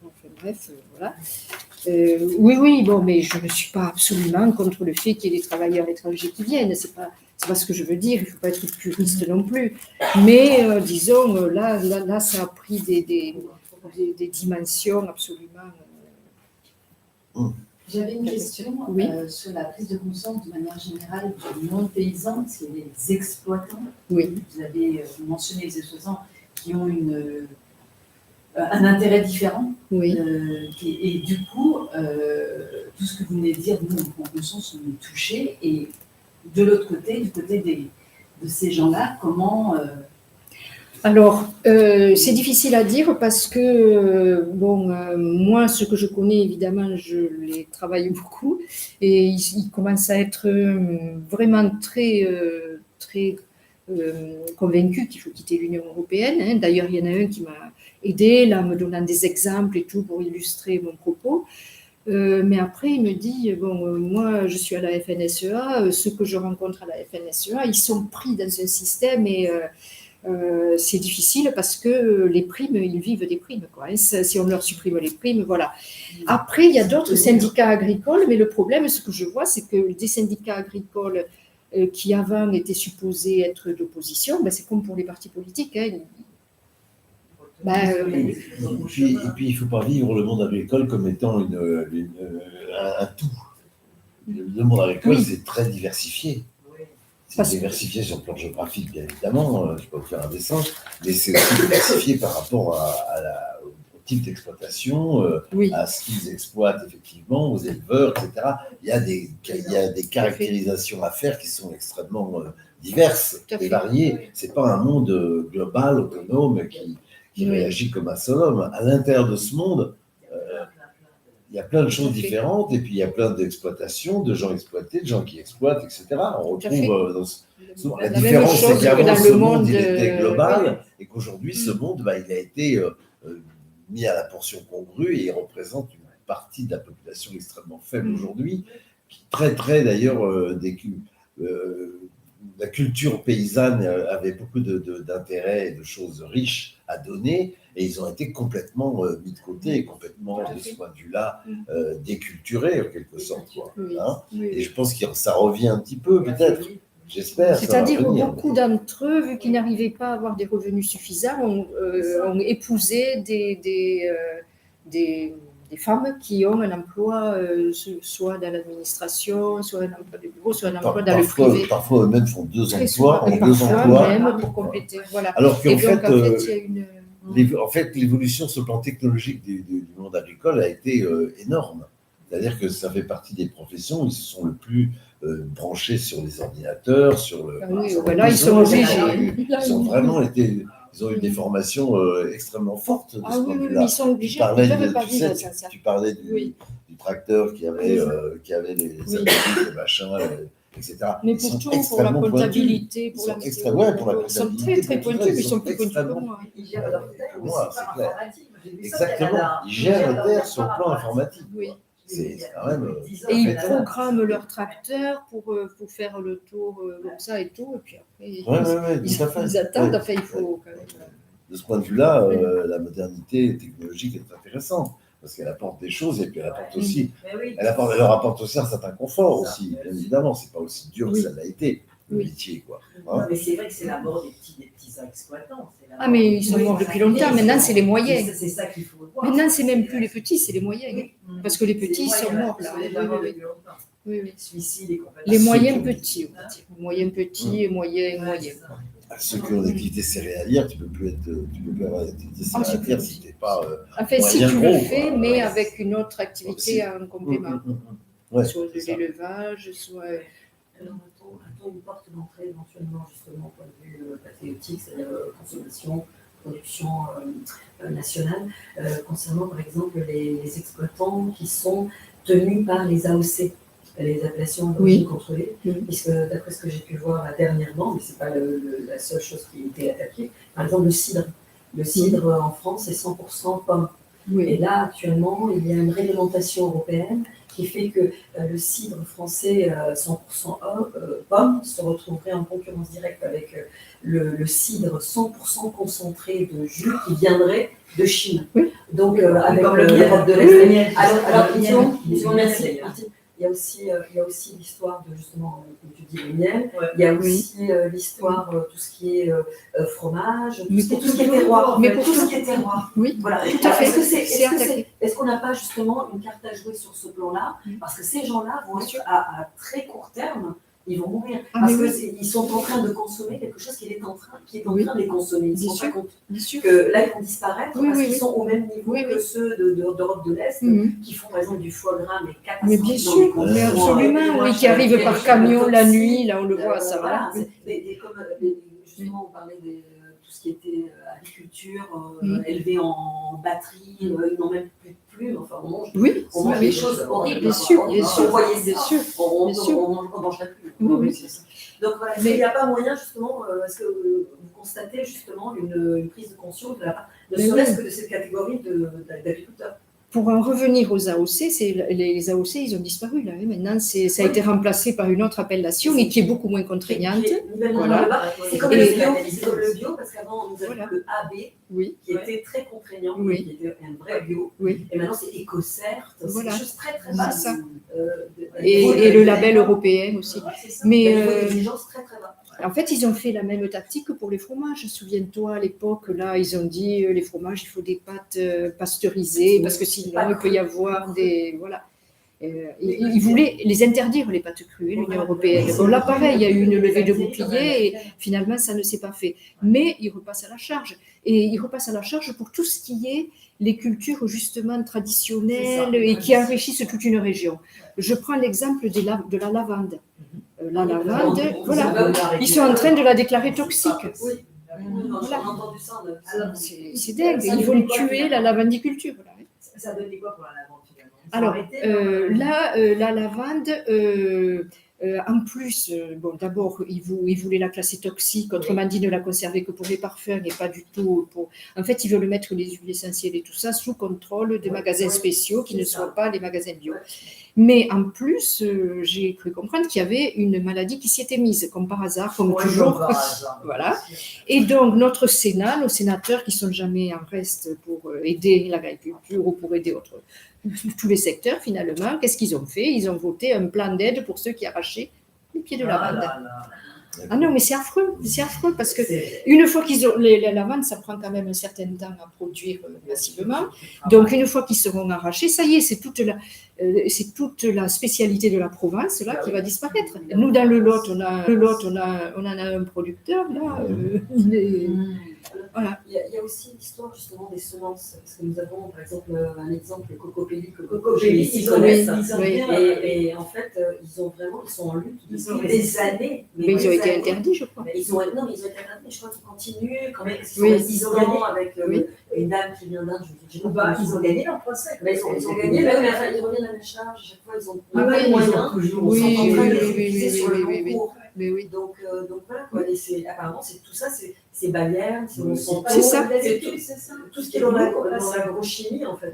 Enfin bref, voilà. Oui, bon, mais je ne suis pas absolument contre le fait qu'il y ait des travailleurs étrangers qui viennent, c'est pas ce que je veux dire, il ne faut pas être puriste non plus. Mais disons, là, ça a pris des dimensions absolument. J'avais une question sur la prise de conscience de manière générale du monde paysan, c'est les exploitants. Oui. Vous avez mentionné les exploitants qui ont un intérêt différent. Oui. Et du coup, tout ce que vous venez de dire, nous, en conscience, on est touchés. Et de l'autre côté, du côté de ces gens-là, comment... Alors, c'est difficile à dire parce que, moi, ce que je connais, évidemment, je les travaille beaucoup et ils commencent à être vraiment très convaincus qu'il faut quitter l'Union européenne. D'ailleurs, il y en a un qui m'a aidé, là, en me donnant des exemples et tout pour illustrer mon propos. Mais après, il me dit, moi, je suis à la FNSEA, ceux que je rencontre à la FNSEA, ils sont pris dans un système et... c'est difficile parce que les primes, ils vivent des primes, quoi. Si on leur supprime les primes, voilà. Après, il y a d'autres syndicats agricoles, mais le problème, ce que je vois, c'est que des syndicats agricoles qui avant étaient supposés être d'opposition, c'est comme pour les partis politiques. Et puis, il ne faut pas vivre le monde agricole comme étant un tout. Le monde agricole, c'est très diversifié. C'est diversifié sur le plan géographique, bien évidemment, je ne vais pas vous faire un dessin, mais c'est aussi diversifié par rapport au type d'exploitation, à ce qu'ils exploitent effectivement, aux éleveurs, etc. Il y a des caractérisations à faire qui sont extrêmement diverses et variées. Ce n'est pas un monde global, autonome, qui réagit comme un seul homme. À l'intérieur de ce monde, il y a plein de choses différentes, et puis il y a plein d'exploitations, de gens exploités, de gens qui exploitent, etc. On retrouve la différence, c'est qu'avant ce monde, il était global, et qu'aujourd'hui, ce monde, il a été mis à la portion congrue, et il représente une partie de la population extrêmement faible aujourd'hui, qui traiterait d'ailleurs la culture paysanne avait beaucoup d'intérêts et de choses riches à donner, et ils ont été complètement mis de côté, et complètement, de ce point de vue-là, déculturés, en quelque sorte. Et je pense que ça revient un petit peu, peut-être, j'espère. C'est-à-dire que beaucoup d'entre eux, vu qu'ils n'arrivaient pas à avoir des revenus suffisants, ont épousé des femmes qui ont un emploi, soit dans l'administration, soit un emploi de bureau, soit un emploi dans le privé. Parfois, eux-mêmes font deux emplois, même pour compléter. Voilà. Alors qu'en fait, il y a une... l'évolution sur le plan technologique du monde agricole a été énorme. C'est-à-dire que ça fait partie des professions où ils se sont le plus branchés sur les ordinateurs, sur le... ils sont obligés. Ils ont eu des formations extrêmement fortes de ce point de vue-là. Ils sont obligés. Tu parlais du tracteur qui avait les appuis, les machins, etc. Mais Ils pour sont tout, pour la extrêmement comptabilité, pointus. pour la Ils sont météo, ouais, pour la ils sont comptabilité, très pour tout ça, pointus, mais ils ils sont plus pointus que extrêmement moi. Ils gèrent leur terre Pour moi, aussi par c'est clair. informatique. J'ai vu ça au Exactement. Canada. Ils gèrent leur terre sur le plan informatique. Oui. C'est quand même. Et ils programment leur tracteur pour faire le tour comme ça et tout. Et puis après, ils attendent. Enfin, il faut quand même. De ce point de vue-là, la modernité technologique est intéressante parce qu'elle apporte des choses et puis elle apporte aussi, elle leur apporte aussi un certain confort aussi. Bien évidemment, c'est pas aussi dur que ça l'a été le métier, quoi. Non, mais c'est vrai que c'est la mort des petits exploitants. Ah, mais ils sont morts depuis longtemps. Maintenant, c'est les moyens. C'est ça qu'il faut voir. Maintenant, c'est même plus les petits, c'est les moyens. Parce que les petits sont morts là. Oui. Suicide et compagnie. Les moyens petits, on va dire. Moyens petits et moyens. Ceux qui ont une activité céréalière, tu peux plus avoir d'activité céréalière si tu n'es pas. Enfin, si tu le fais, mais avec une autre activité en complément. Soit de l'élevage, soit. Alors, a-t-on une porte d'entrée éventuellement, justement, au point de vue patriotique, c'est-à-dire consommation, production nationale, concernant par exemple les exploitants qui sont tenus par les AOC, les appellations d'origine contrôlée, puisque d'après ce que j'ai pu voir dernièrement, mais ce n'est pas la seule chose qui a été attaquée, par exemple le cidre. Le cidre en France est 100% pomme. Et là, actuellement, il y a une réglementation européenne qui fait que le cidre français 100% pomme se retrouverait en concurrence directe avec le cidre 100% concentré de jus qui viendrait de Chine. Donc, avec l'Europe de l'Est. Alors, ils ont merci. Il y a aussi l'histoire de, justement, comme tu dis, le miel. Il y a aussi l'histoire, tout ce qui est fromage, tout ce qui est terroir. Mais pour tout ce qui est terroir. Oui, voilà. tout à fait. Est-ce qu'on n'a pas justement une carte à jouer sur ce plan-là? Parce que ces gens-là vont être à très court terme, ils vont mourir. Parce qu'ils sont en train de consommer quelque chose qui est en train de les consommer. Ils ne se rendent pas compte que là, ils vont disparaître parce qu'ils sont au même niveau que ceux d'Europe de l'Est qui font par exemple du foie gras, mais 4 Mais bien sûr, mais absolument, oui, qui arrivent par camion la nuit, là on le voit, ça va. Justement, on parlait de tout ce qui était agriculture, élevé en batterie, ils n'ont même plus de plumes, enfin on mange des choses horribles. Bien sûr, on voyait bien sûr. On ne mangerait plus. Oui, c'est ça. Donc voilà, mais il n'y a pas moyen justement, est-ce que vous constatez justement une prise de conscience de la part, ne serait-ce que de cette catégorie d'agriculteurs? Pour en revenir aux AOC, les AOC, ils ont disparu là. Maintenant, ça a été remplacé par une autre appellation, mais qui est beaucoup moins contraignante. Voilà. C'est comme le bio, parce qu'avant, nous avions le AB, qui était très contraignant, qui était un vrai bio. Et maintenant, c'est EcoCert. C'est des choses très, très basses. Et le label européen aussi. Mais il y a des exigences très, très basses. En fait, ils ont fait la même tactique que pour les fromages. Souviens-toi, à l'époque, là, ils ont dit les fromages, il faut des pâtes pasteurisées parce que sinon, il peut y avoir des... Voilà. Ils voulaient les interdire, les pâtes crues, l'Union européenne. Bon, là, pareil, il y a eu une levée de bouclier et finalement, ça ne s'est pas fait. Mais ils repassent à la charge. Et ils repassent à la charge pour tout ce qui est les cultures, justement, traditionnelles et qui enrichissent toute une région. Je prends l'exemple de la lavande. La lavande, voilà, ils sont en train de la déclarer toxique. Voilà. C'est dingue, ils vont tuer la lavandiculture. Ça donne quoi pour la lavande finalement? Alors, la lavande, en plus, d'abord, ils voulaient la classer toxique, autrement dit, ne la conserver que pour les parfums et pas du tout pour... En fait, ils veulent mettre les huiles essentielles et tout ça sous contrôle des magasins spéciaux qui ne soient pas les magasins bio. Mais en plus, j'ai cru comprendre qu'il y avait une maladie qui s'y était mise, comme par hasard, comme toujours. Voilà. Et donc, notre Sénat, nos sénateurs qui ne sont jamais en reste pour aider l'agriculture ou pour aider tous les secteurs, finalement, qu'est-ce qu'ils ont fait? Ils ont voté un plan d'aide pour ceux qui arrachaient les pieds de lavande. Ah non, mais c'est affreux parce que une fois qu'ils ont la lavande, ça prend quand même un certain temps à produire massivement. Donc une fois qu'ils seront arrachés, ça y est, c'est toute la spécialité de la province là qui va disparaître. Nous dans le Lot, on en a un producteur là. Voilà. Il y a aussi l'histoire justement des semences, parce que nous avons par exemple un exemple, le Cocopelli, ils connaissent, et en fait ils sont en lutte depuis des années. Mais ils ont été interdits, je crois. Ils ont été interdits, mais je crois qu'ils continuent quand même, parce qu'ils sont isolants avec une dame qui vient d'Inde. Ils ont gagné leur procès. Mais ils ont gagné, mais enfin, ils reviennent à la charge, à chaque fois ils ont pas de moyens, ils sont en train de les utiliser sur le long cours. Mais oui. Donc voilà, quoi. Et apparemment, tout ça, c'est Bayer, c'est ça. Tout ce qui est dans l'agrochimie, en fait.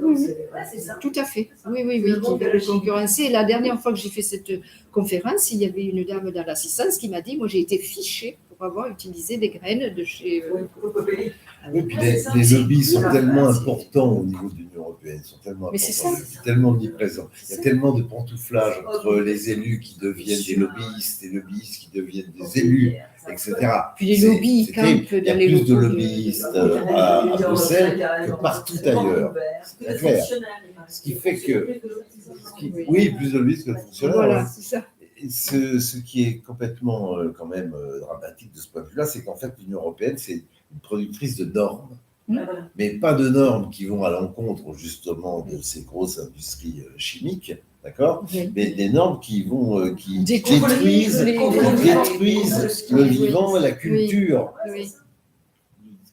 C'est ça. Tout à fait. Oui, qui veulent concurrencer. La dernière fois que j'ai fait cette conférence, il y avait une dame dans l'assistance qui m'a dit, moi j'ai été fichée pour avoir utilisé des graines de chez Cocopelli. Oui, puis les lobbies sont tellement importants au niveau de l'Union européenne, sont tellement importants, tellement omniprésents. Il y a tellement de pantouflage entre les élus qui deviennent des lobbyistes qui deviennent des élus, etc. Puis les lobbies campent il y a plus de lobbyistes à Bruxelles que partout ailleurs. C'est clair. Ce qui fait que... Oui, plus de lobbyistes que de fonctionnaires. Voilà, c'est ça. Ce qui est complètement quand même dramatique de ce point de vue-là, c'est qu'en fait l'Union européenne, c'est une productrice de normes, mais pas de normes qui vont à l'encontre justement de ces grosses industries chimiques, d'accord, mais des normes qui vont qui détruisent le vivant et la culture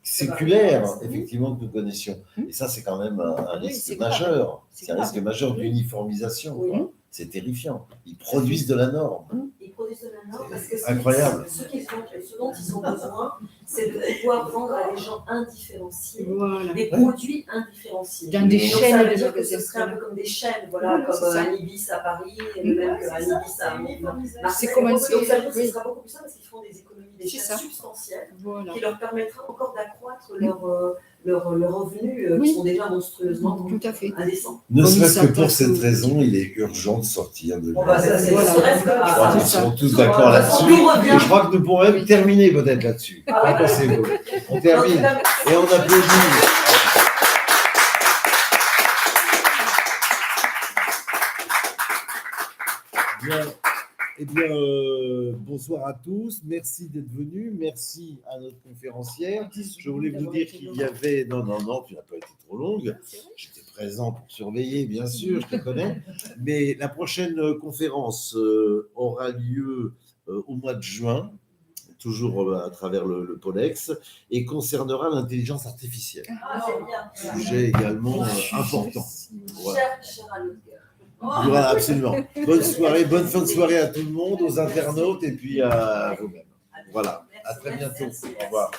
séculaire, effectivement, que nous connaissions. Et ça, c'est quand même un risque majeur. C'est un risque majeur d'uniformisation. C'est terrifiant. Ils produisent de la norme. Ils produisent de la norme parce que incroyable. Ce dont ils ont besoin, c'est de pouvoir vendre à des gens indifférenciés, voilà. des produits indifférenciés. Dans des chaînes, ça veut dire que ce serait un peu comme des chaînes, voilà, comme un Ibis à Paris, et même qu'un Ibis à Marseille. C'est comme un Donc ça veut dire que ce sera beaucoup plus simple parce qu'ils font des économies d'échelle substantielles qui leur permettra encore d'accroître leurs revenus qui sont déjà monstrueusement indécents. Ne serait-ce que pour cette raison, il est urgent de sortir de l'Union. Je crois que nous serons tous d'accord là-dessus. Et je crois que nous pourrons même terminer peut-être là-dessus. Qu'en pensez-vous ? On termine et on applaudit. Bien. Eh bien, bonsoir à tous. Merci d'être venus. Merci à notre conférencière. Je voulais vous dire qu'il y avait... Non, tu n'as pas été trop longue. J'étais présent pour surveiller, bien sûr, je te connais. Mais la prochaine conférence aura lieu au mois de juin, toujours à travers le Polex, et concernera l'intelligence artificielle. Sujet également important. Voilà. Voilà, absolument. Bonne soirée, bonne fin de soirée à tout le monde, aux internautes et puis à vous-même. Voilà, à très bientôt. Au revoir.